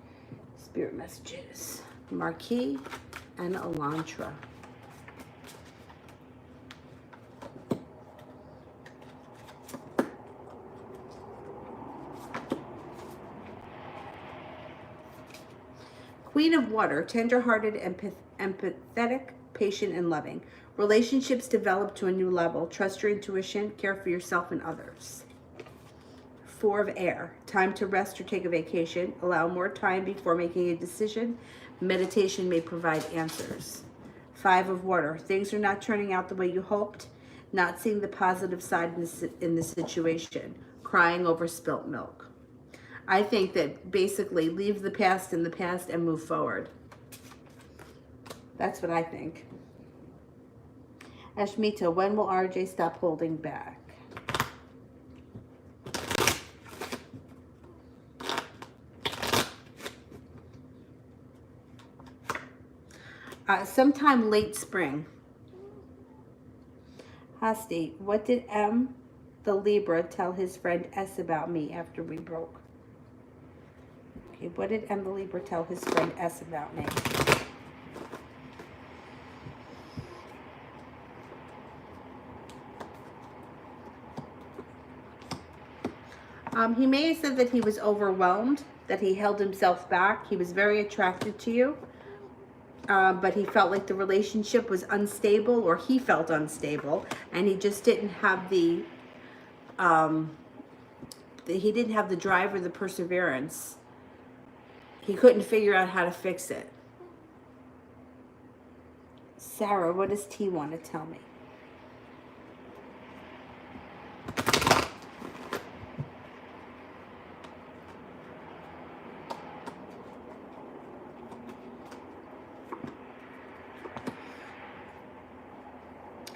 spirit messages. Marquis and Elantra. Queen of Water, tender-hearted, empathetic, patient, and loving. Relationships develop to a new level. Trust your intuition. Care for yourself and others. 4 of Air, time to rest or take a vacation. Allow more time before making a decision. Meditation may provide answers. 5 of Water, things are not turning out the way you hoped. Not seeing the positive side in the situation. Crying over spilt milk. I think that basically leave the past in the past and move forward. That's what I think. Ashmita, when will RJ stop holding back? Sometime late spring. Hasti, what did M, the Libra, tell his friend S about me after we broke? Okay, what did M, the Libra, tell his friend S about me? He may have said that he was overwhelmed, that he held himself back. He was very attracted to you, but he felt like the relationship was unstable, or he felt unstable, and he just didn't have the drive or the perseverance. He couldn't figure out how to fix it. Sarah, what does T want to tell me?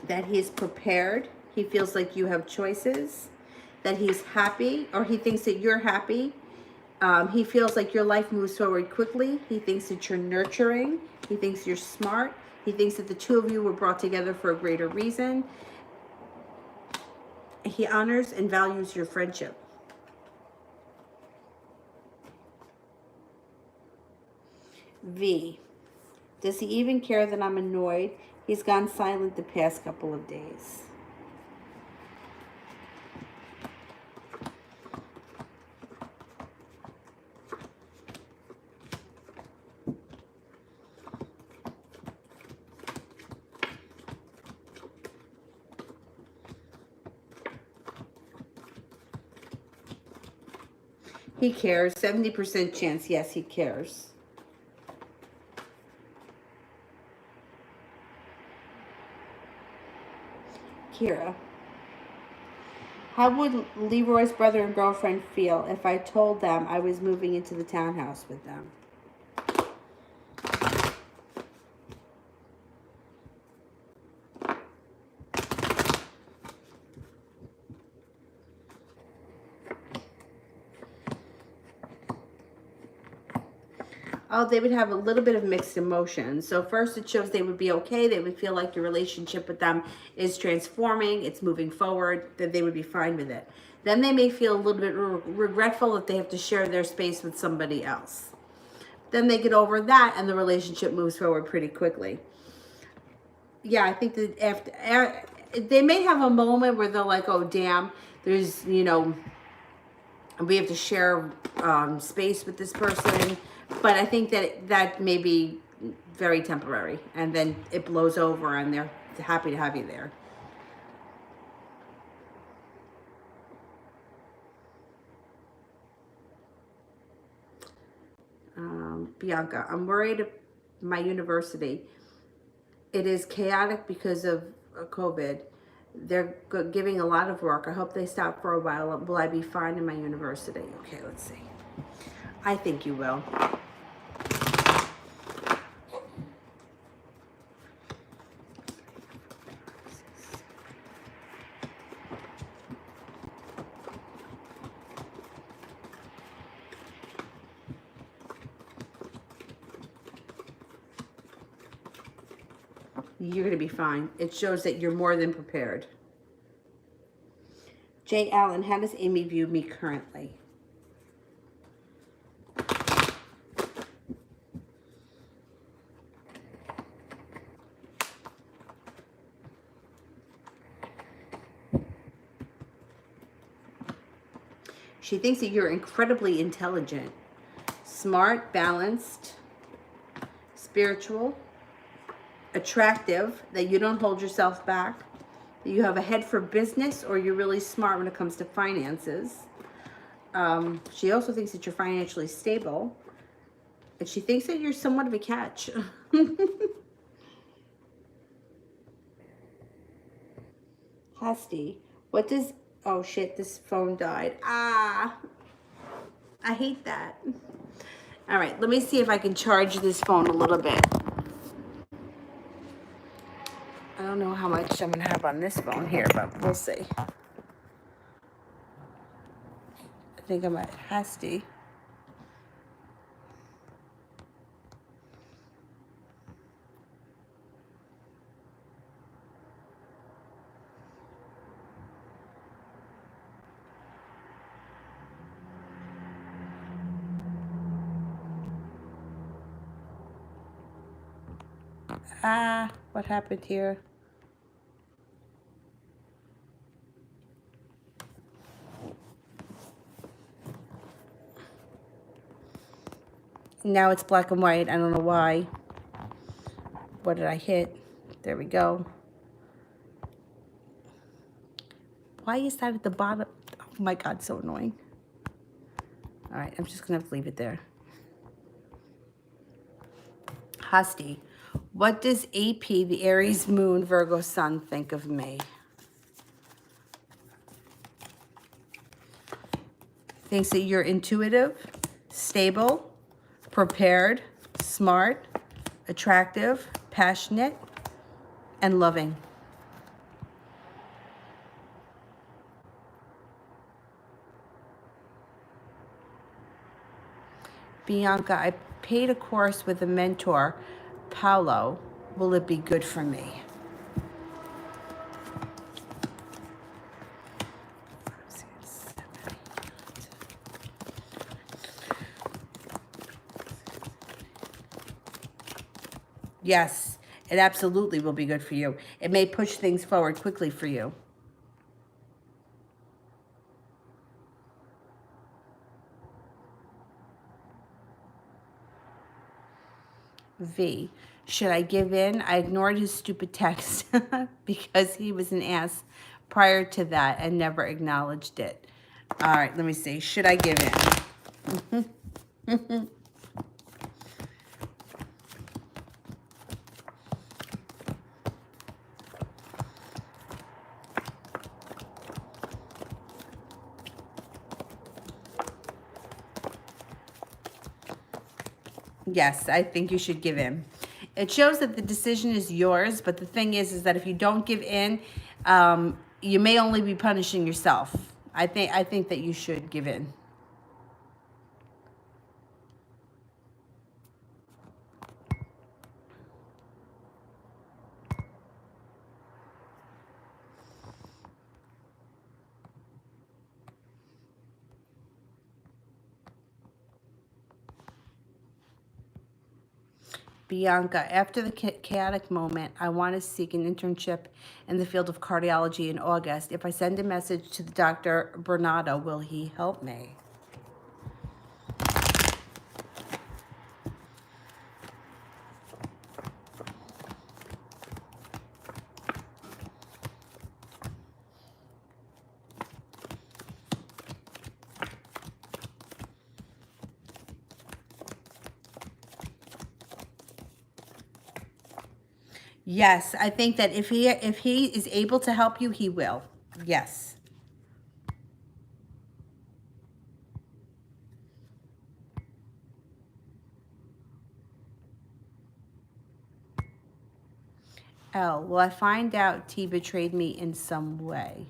That he's prepared. He feels like you have choices. That he's happy, or he thinks that you're happy. He feels like your life moves forward quickly. He thinks that you're nurturing. He thinks you're smart. He thinks that the two of you were brought together for a greater reason. He honors and values your friendship. V. Does he even care that I'm annoyed? He's gone silent the past couple of days. He cares. 70% chance, yes, he cares. Kira. How would Leroy's brother and girlfriend feel if I told them I was moving into the townhouse with them? Oh, they would have a little bit of mixed emotions. So first it shows they would be okay. They would feel like your relationship with them is transforming. It's moving forward. That they would be fine with it. Then they may feel a little bit regretful that they have to share their space with somebody else. Then they get over that and the relationship moves forward pretty quickly. Yeah, I think that after they may have a moment where they're like, oh, damn, there's, you know, we have to share space with this person. But I think that that may be very temporary, and then it blows over and they're happy to have you there. Bianca, I'm worried my university. It is chaotic because of COVID. They're giving a lot of work. I hope they stop for a while. Will I be fine in my university? Okay, let's see. I think you will. You're going to be fine. It shows that you're more than prepared. Jay Allen, how does Amy view me currently? She thinks that you're incredibly intelligent, smart, balanced, spiritual, attractive, that you don't hold yourself back, that you have a head for business, or you're really smart when it comes to finances. She also thinks that you're financially stable, and she thinks that you're somewhat of a catch. Hasty, what does, oh shit, this phone died. Ah, I hate that. All right, let me see if I can charge this phone a little bit. I don't know how much I'm gonna have on this phone here, but we'll see. I think I'm at Hasty. Ah, what happened here? Now it's black and white. I don't know why. What did I hit? There we go. Why is that at the bottom? Oh my God, so annoying. All right, I'm just gonna have to leave it there. Hasti, what does AP, the Aries Moon, Virgo Sun, think of me? Thinks that you're intuitive, stable, prepared, smart, attractive, passionate, and loving. Bianca, I paid a course with a mentor, Paolo. Will it be good for me? Yes, it absolutely will be good for you. It may push things forward quickly for you. V, should I give in? I ignored his stupid text because he was an ass prior to that and never acknowledged it. All right, let me see. Should I give in? Yes, I think you should give in. It shows that the decision is yours, but the thing is that if you don't give in, you may only be punishing yourself. I think that you should give in. Bianca, after the chaotic moment, I want to seek an internship in the field of cardiology in August. If I send a message to the Dr. Bernardo, will he help me? Yes, I think that if he is able to help you, he will. Yes. L, will I find out T betrayed me in some way?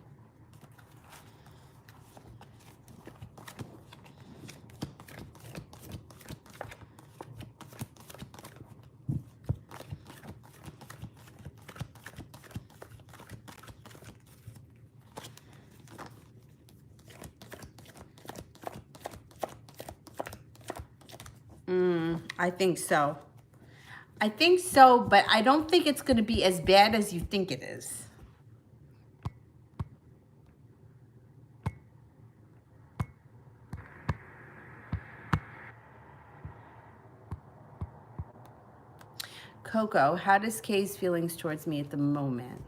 I think so. I think so, but I don't think it's going to be as bad as you think it is. Coco, how does Kay's feelings towards me at the moment?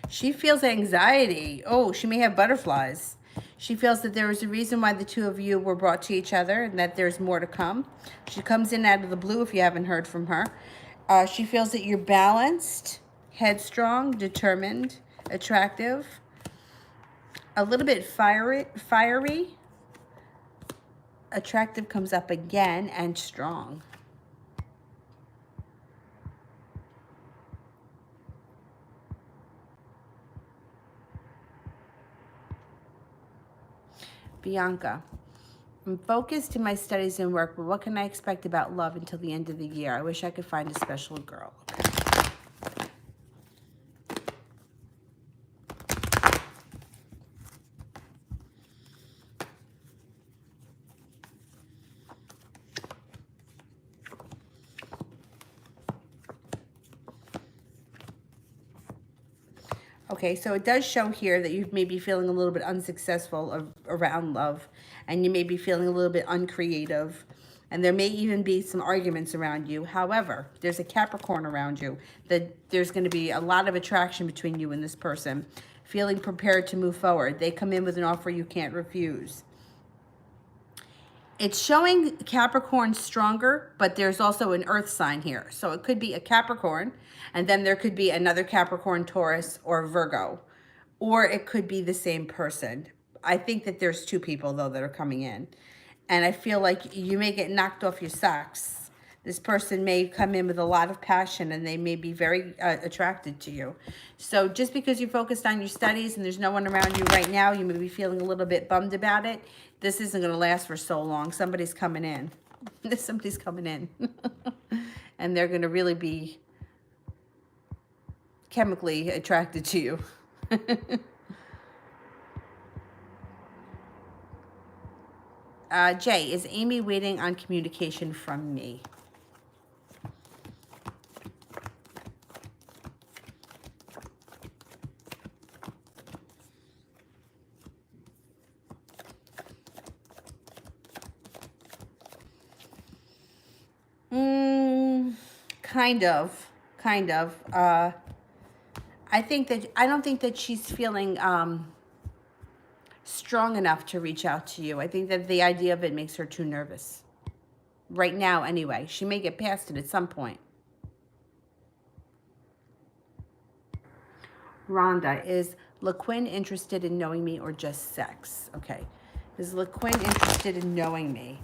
She feels anxiety. Oh, she may have butterflies. She feels that there is a reason why the two of you were brought to each other and that there's more to come. She comes in out of the blue if you haven't heard from her. She feels that you're balanced, headstrong, determined, attractive, a little bit fiery. Attractive comes up again, and strong. Bianca, I'm focused in my studies and work, but what can I expect about love until the end of the year? I wish I could find a special girl. Okay, so it does show here that you may be feeling a little bit unsuccessful around love, and you may be feeling a little bit uncreative, and there may even be some arguments around you. However, there's a Capricorn around you, that there's going to be a lot of attraction between you and this person, feeling prepared to move forward. They come in with an offer you can't refuse. It's showing Capricorn stronger, but there's also an earth sign here. So it could be a Capricorn, and then there could be another Capricorn, Taurus, or Virgo. Or it could be the same person. I think that there's two people, though, that are coming in. And I feel like you may get knocked off your socks. This person may come in with a lot of passion, and they may be very attracted to you. So just because you're focused on your studies and there's no one around you right now, you may be feeling a little bit bummed about it. This isn't going to last for so long. Somebody's coming in. Somebody's coming in. And they're going to really be chemically attracted to you. Jay, is Amy waiting on communication from me? Kind of. I don't think that she's feeling strong enough to reach out to you. I think that the idea of it makes her too nervous. Right now, anyway. She may get past it at some point. Rhonda, is LaQuinn interested in knowing me or just sex? Okay. Is LaQuinn interested in knowing me?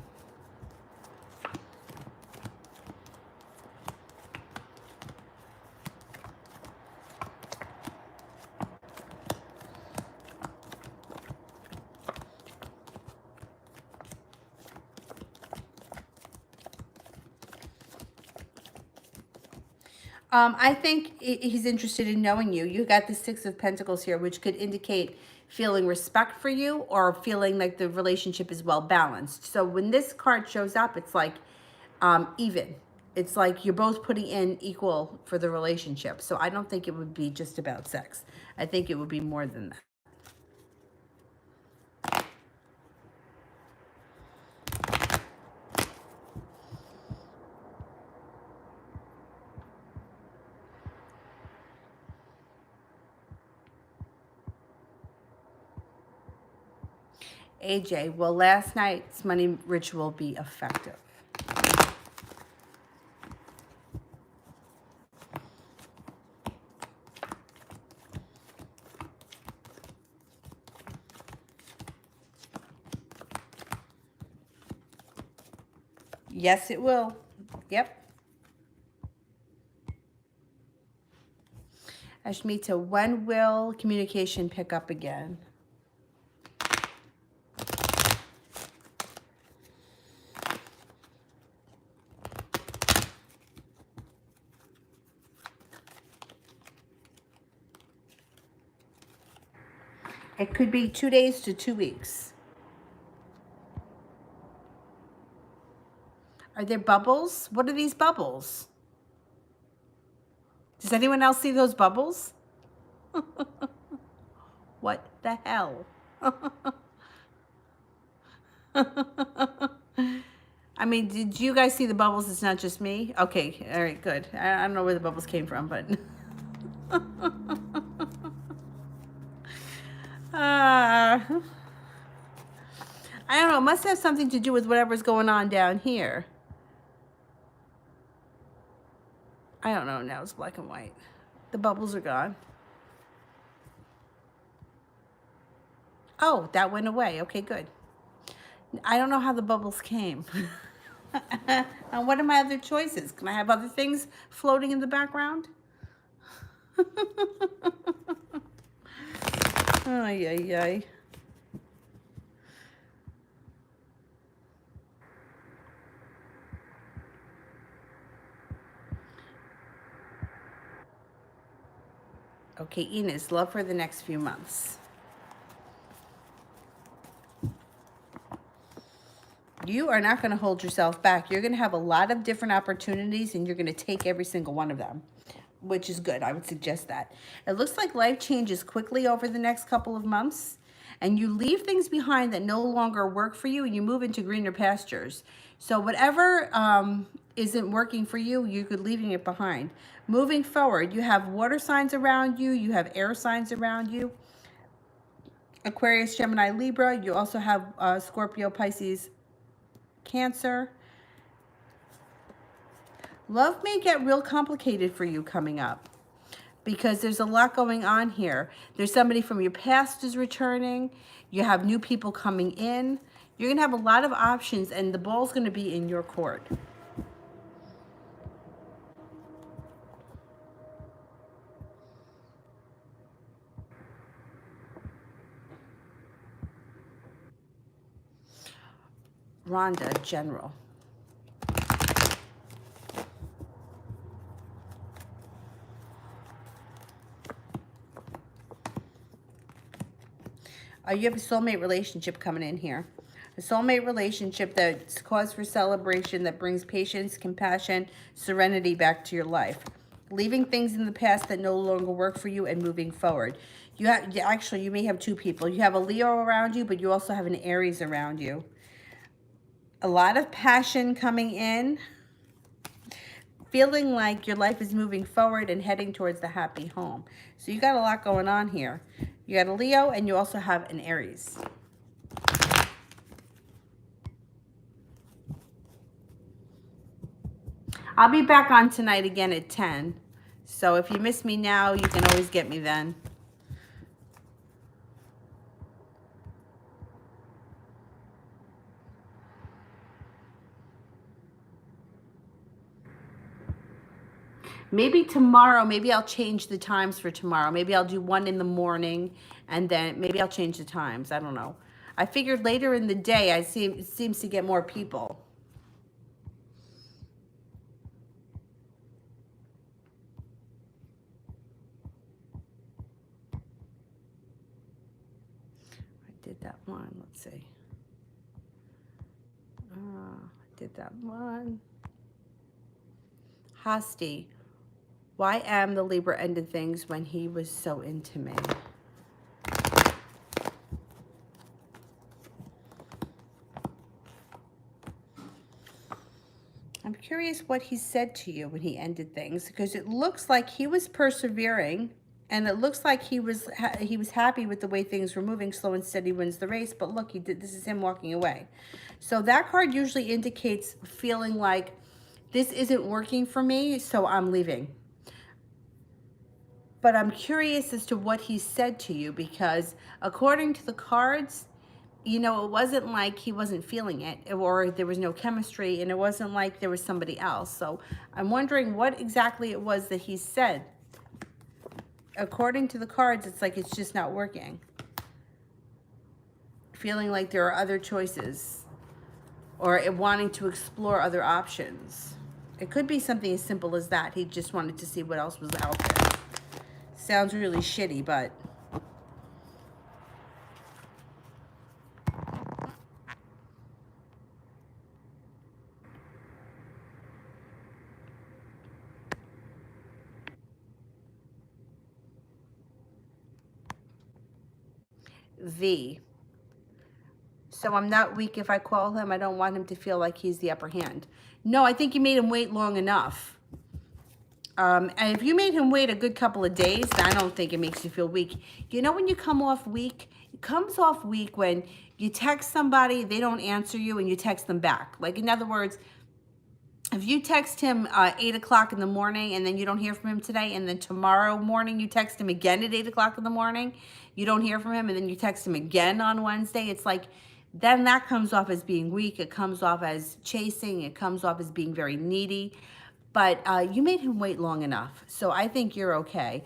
I think he's interested in knowing you. You got the Six of Pentacles here, which could indicate feeling respect for you or feeling like the relationship is well balanced. So when this card shows up, it's like even. It's like you're both putting in equal for the relationship. So I don't think it would be just about sex. I think it would be more than that. AJ, will last night's money ritual be effective? Yes, it will. Yep. Ashmita, when will communication pick up again? It could be 2 days to 2 weeks. Are there bubbles? What are these bubbles? Does anyone else see those bubbles? What the hell? I mean, did you guys see the bubbles? It's not just me? Okay, all right, good. I don't know where the bubbles came from, but... I don't know. It must have something to do with whatever's going on down here. I don't know. Now it's black and white. The bubbles are gone. Oh, that went away. Okay, good. I don't know how the bubbles came. And what are my other choices? Can I have other things floating in the background? Ay, ay, ay. Okay, Enos, love for the next few months. You are not going to hold yourself back. You're going to have a lot of different opportunities and you're going to take every single one of them, which is good. I would suggest that. It looks like life changes quickly over the next couple of months and you leave things behind that no longer work for you and you move into greener pastures. So whatever isn't working for you, you're leaving it behind. Moving forward, you have water signs around you. You have air signs around you. Aquarius, Gemini, Libra. You also have Scorpio, Pisces, Cancer. Love may get real complicated for you coming up because there's a lot going on here. There's somebody from your past is returning. You have new people coming in. You're going to have a lot of options and the ball's going to be in your court. Rhonda, General. You have a soulmate relationship coming in here. A soulmate relationship that's cause for celebration, that brings patience, compassion, serenity back to your life. Leaving things in the past that no longer work for you and moving forward. You have, actually, you may have two people. You have a Leo around you, but you also have an Aries around you. A lot of passion coming in. Feeling like your life is moving forward and heading towards the happy home. So you got a lot going on here. You got a Leo and you also have an Aries. I'll be back on tonight again at 10. So if you miss me now, you can always get me then. Maybe tomorrow, maybe I'll change the times for tomorrow. Maybe I'll do 1 in the morning and then maybe I'll change the times. I don't know. I figured later in the day, it seems to get more people. did that one. Let's see. Did that one. Hasti. Why am the Libra ended things when he was so into me? I'm curious what he said to you when he ended things, because it looks like he was persevering, and it looks like he was happy with the way things were moving. Slow and steady wins the race. But look, this is him walking away. So that card usually indicates feeling like this isn't working for me, so I'm leaving. But I'm curious as to what he said to you, because according to the cards, you know, it wasn't like he wasn't feeling it, or there was no chemistry, and it wasn't like there was somebody else. So I'm wondering what exactly it was that he said. According to the cards, it's like it's just not working. Feeling like there are other choices, or wanting to explore other options. It could be something as simple as that. He just wanted to see what else was out there. Sounds really shitty, but... V. So I'm not weak if I call him. I don't want him to feel like he's the upper hand. No, I think you made him wait long enough. And if you made him wait a good couple of days, I don't think it makes you feel weak. You know when you come off weak? It comes off weak when you text somebody, they don't answer you, and you text them back. Like, in other words, if you text him 8 o'clock in the morning and then you don't hear from him today, and then tomorrow morning you text him again at 8 o'clock in the morning, you don't hear from him, and then you text him again on Wednesday, it's like, then that comes off as being weak. It comes off as chasing. It comes off as being very needy. But you made him wait long enough. So I think you're okay.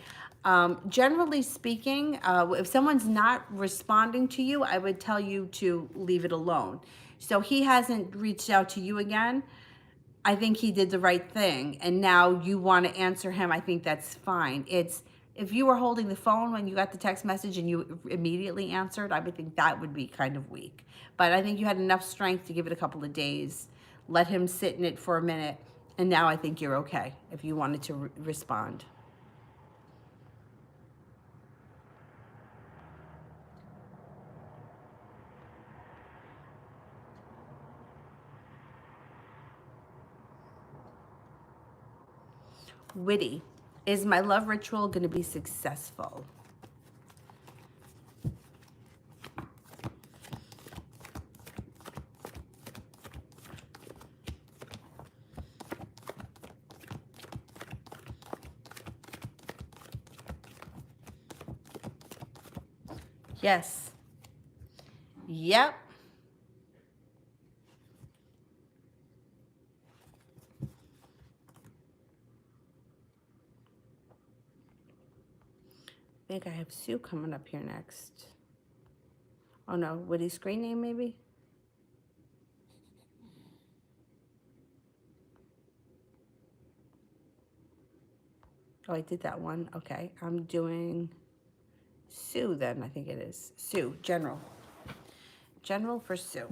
Generally speaking, if someone's not responding to you, I would tell you to leave it alone. So he hasn't reached out to you again. I think he did the right thing, and now you want to answer him. I think that's fine. It's, if you were holding the phone when you got the text message and you immediately answered, I would think that would be kind of weak. But I think you had enough strength to give it a couple of days, let him sit in it for a minute, and now I think you're okay if you wanted to respond. Witty. Is my love ritual going to be successful? Yes. Yep. I think I have Sue coming up here next. Oh no, Witty's screen name maybe? Oh, I did that one. Okay, I'm doing Sue then, I think it is. Sue, general. General for Sue.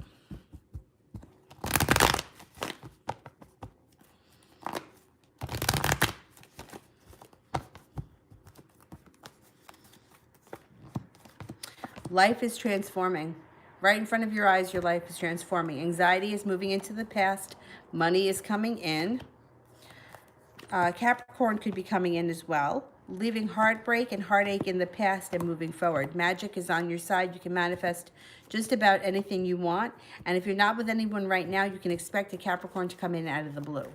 Life is transforming. Right in front of your eyes, your life is transforming. Anxiety is moving into the past. Money is coming in. Capricorn could be coming in as well. Leaving heartbreak and heartache in the past and moving forward. Magic is on your side. You can manifest just about anything you want. And if you're not with anyone right now, you can expect a Capricorn to come in out of the blue.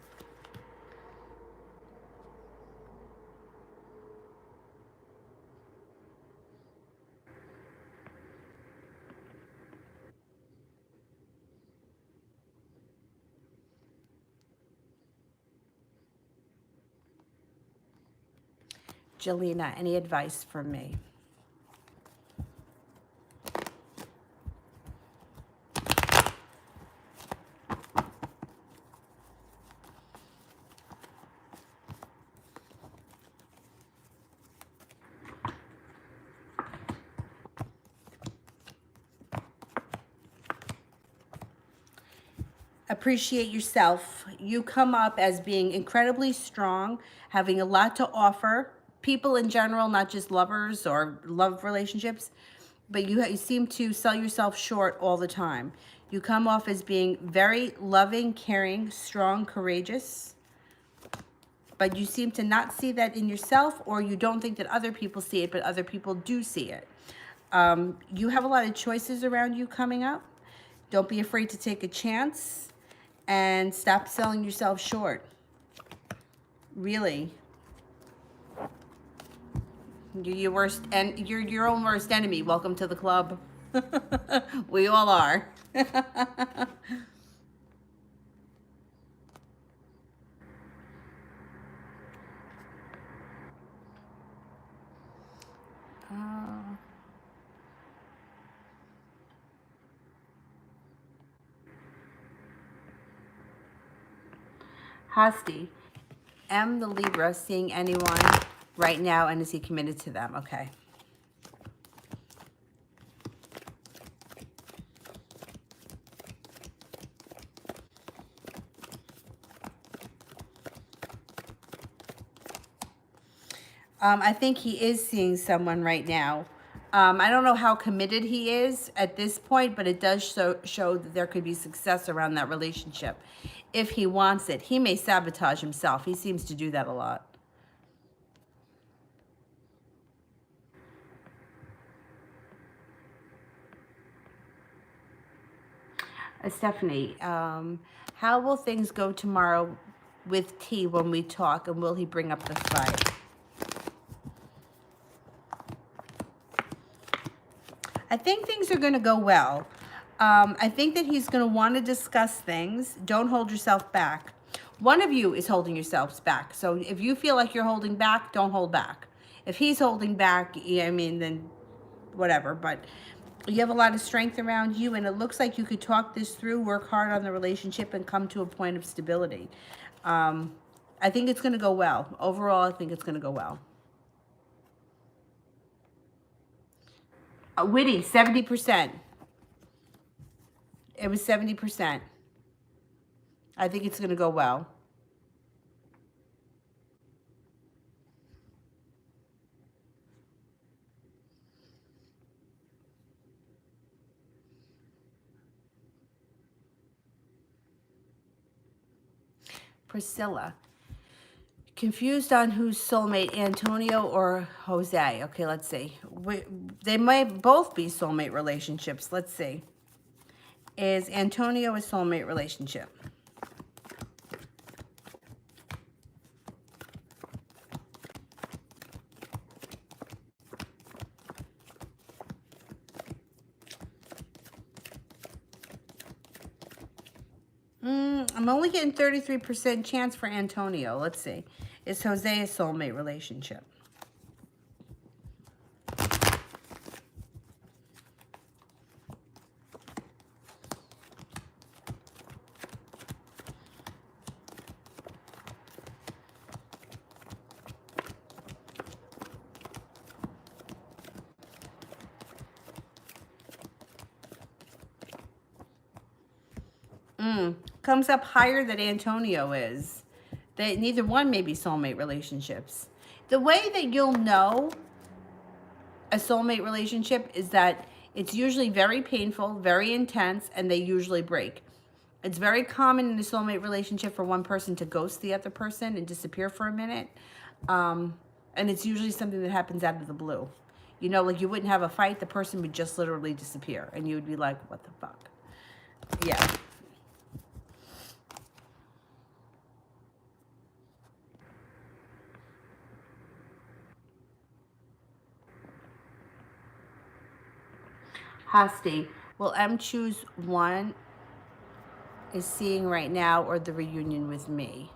Jelena, any advice from me? Appreciate yourself. You come up as being incredibly strong, having a lot to offer. People in general, not just lovers or love relationships, but you seem to sell yourself short all the time. You come off as being very loving, caring, strong, courageous, but you seem to not see that in yourself, or you don't think that other people see it, but other people do see it. You have a lot of choices around you coming up. Don't be afraid to take a chance and stop selling yourself short. Really. You're your worst, and you're your own worst enemy. Welcome to the club. We all are. Hasti, am the Libra seeing anyone right now, and is he committed to them? Okay. I think he is seeing someone right now. I don't know how committed he is at this point, but it does show that there could be success around that relationship. If he wants it, he may sabotage himself. He seems to do that a lot. Stephanie, how will things go tomorrow with T when we talk, and will he bring up the fight? I think things are going to go well. I think that he's going to want to discuss things. Don't hold yourself back. One of you is holding yourselves back. So if you feel like you're holding back, don't hold back. If he's holding back, yeah, I mean, then whatever. But you have a lot of strength around you, and it looks like you could talk this through, work hard on the relationship, and come to a point of stability. I think it's going to go well. Overall, I think it's going to go well. Witty, 70%. It was 70%. I think it's going to go well. Priscilla, confused on who's soulmate, Antonio or Jose. Okay, let's see. They might both be soulmate relationships. Let's see. Is Antonio a soulmate relationship? I'm only getting 33% chance for Antonio. Let's see. Is Jose a soulmate relationship? Comes up higher than Antonio is. Neither one may be soulmate relationships. The way that you'll know a soulmate relationship is that it's usually very painful, very intense, and they usually break. It's very common in a soulmate relationship for one person to ghost the other person and disappear for a minute. And it's usually something that happens out of the blue. You know, like you wouldn't have a fight, the person would just literally disappear. And you would be like, what the fuck? Yeah. Hasti, will M choose one is seeing right now or the reunion with me?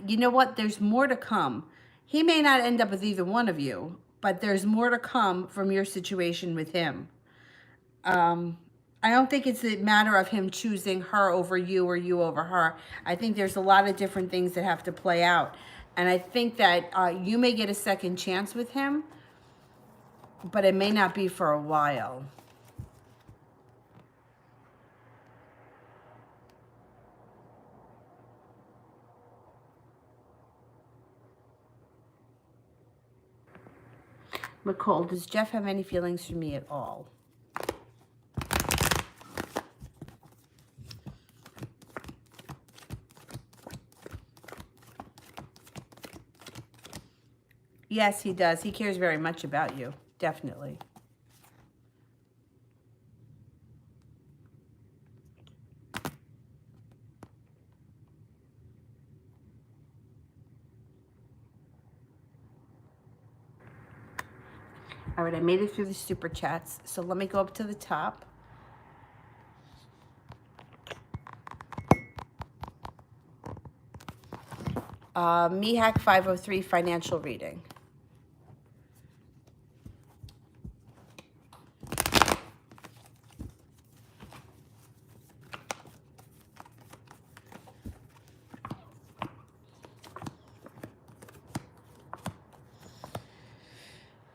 you know what? There's more to come. He may not end up with either one of you, but there's more to come from your situation with him. I don't think it's a matter of him choosing her over you or you over her. I think there's a lot of different things that have to play out. And I think that you may get a second chance with him, but it may not be for a while. McCall, does Jeff have any feelings for me at all? Yes, he does. He cares very much about you. Definitely. All right, I made it through the super chats. So let me go up to the top. Mihak 503 financial reading.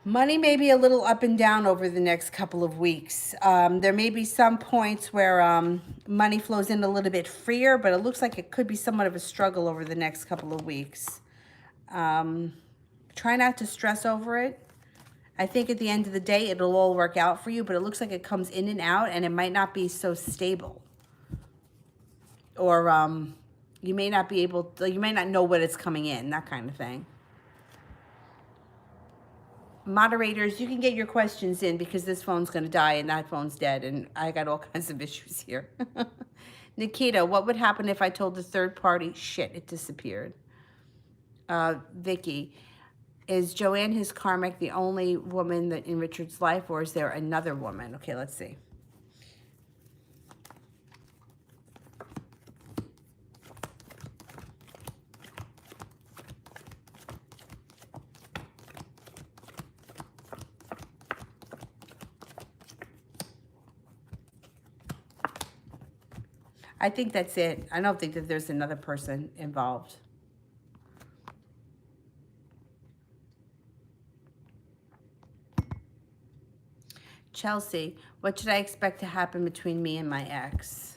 Money may be a little up and down over the next couple of weeks. There may be some points where money flows in a little bit freer, but it looks like it could be somewhat of a struggle over the next couple of weeks. Try not to stress over it. I think at the end of the day, it'll all work out for you, but it looks like it comes in and out, and it might not be so stable. Or you may not be able to, you may not know what it's coming in, that kind of thing. Moderators, you can get your questions in because this phone's going to die and that phone's dead, and I got all kinds of issues here. Nikita, what would happen if I told the third party, shit, it disappeared? Vicky, is Joanne his karmic the only woman that in Richard's life, or is there another woman? Okay, let's see. I think that's it. I don't think that there's another person involved. Chelsea, what should I expect to happen between me and my ex?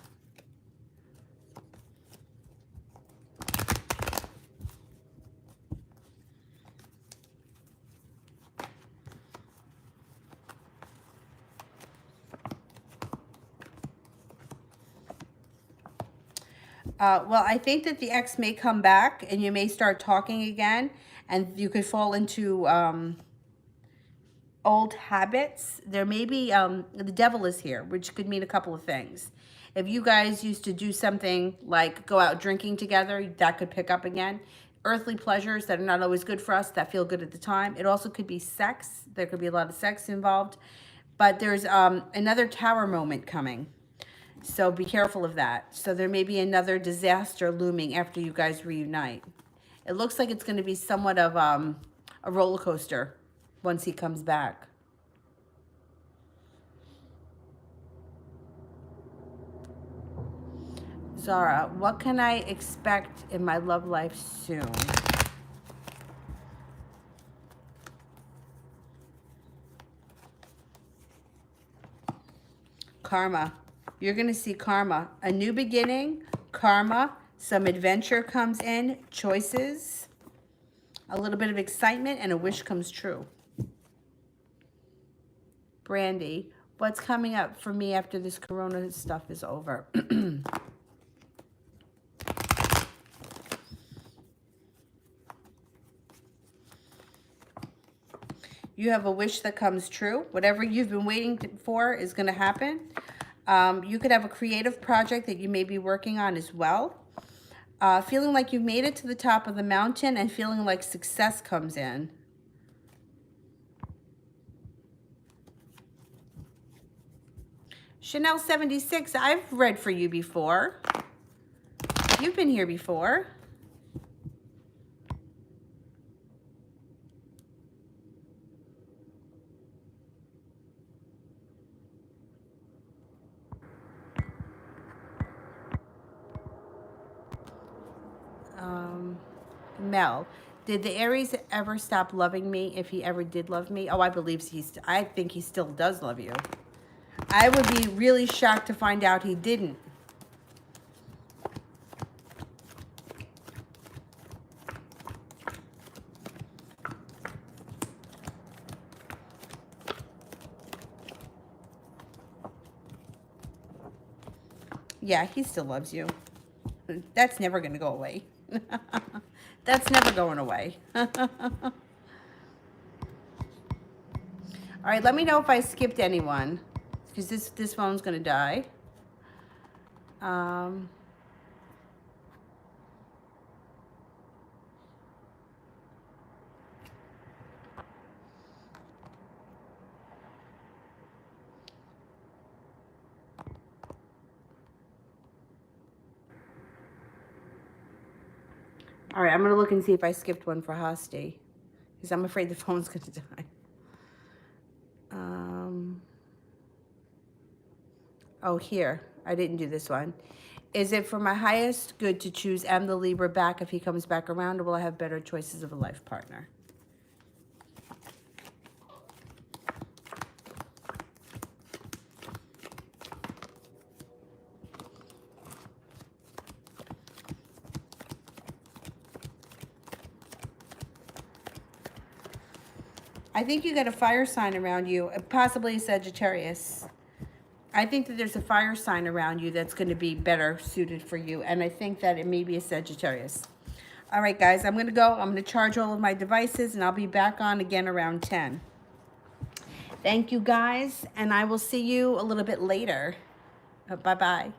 Well, I think that the ex may come back and you may start talking again, and you could fall into old habits. There may be, the devil is here, which could mean a couple of things. If you guys used to do something like go out drinking together, that could pick up again. Earthly pleasures that are not always good for us, that feel good at the time. It also could be sex. There could be a lot of sex involved. But there's another tower moment coming. So be careful of that. So there may be another disaster looming after you guys reunite. It looks like it's going to be somewhat of a roller coaster once he comes back. Zara, what can I expect in my love life soon? Karma. You're going to see karma. A new beginning, karma, some adventure comes in, choices, a little bit of excitement, and a wish comes true. Brandy, what's coming up for me after this corona stuff is over? You have a wish that comes true. Whatever you've been waiting for is going to happen. You could have a creative project that you may be working on as well. Feeling like you've made it to the top of the mountain and feeling like success comes in. Chanel 76, I've read for you before. You've been here before. Mel, did the Aries ever stop loving me if he ever did love me? Oh, I think he still does love you. I would be really shocked to find out he didn't. Yeah, he still loves you. That's never going to go away. That's never going away. All right, let me know if I skipped anyone, because this phone's going to die. All right, I'm going to look and see if I skipped one for Hosty, because I'm afraid the phone's going to die. Oh, here. I didn't do this one. Is it for my highest good to choose M the Libra back if he comes back around, or will I have better choices of a life partner? I think you got a fire sign around you, possibly a Sagittarius. I think that there's a fire sign around you that's going to be better suited for you, and I think that it may be a Sagittarius. All right, guys, I'm going to go. I'm going to charge all of my devices, and I'll be back on again around 10. Thank you, guys, and I will see you a little bit later. Bye-bye.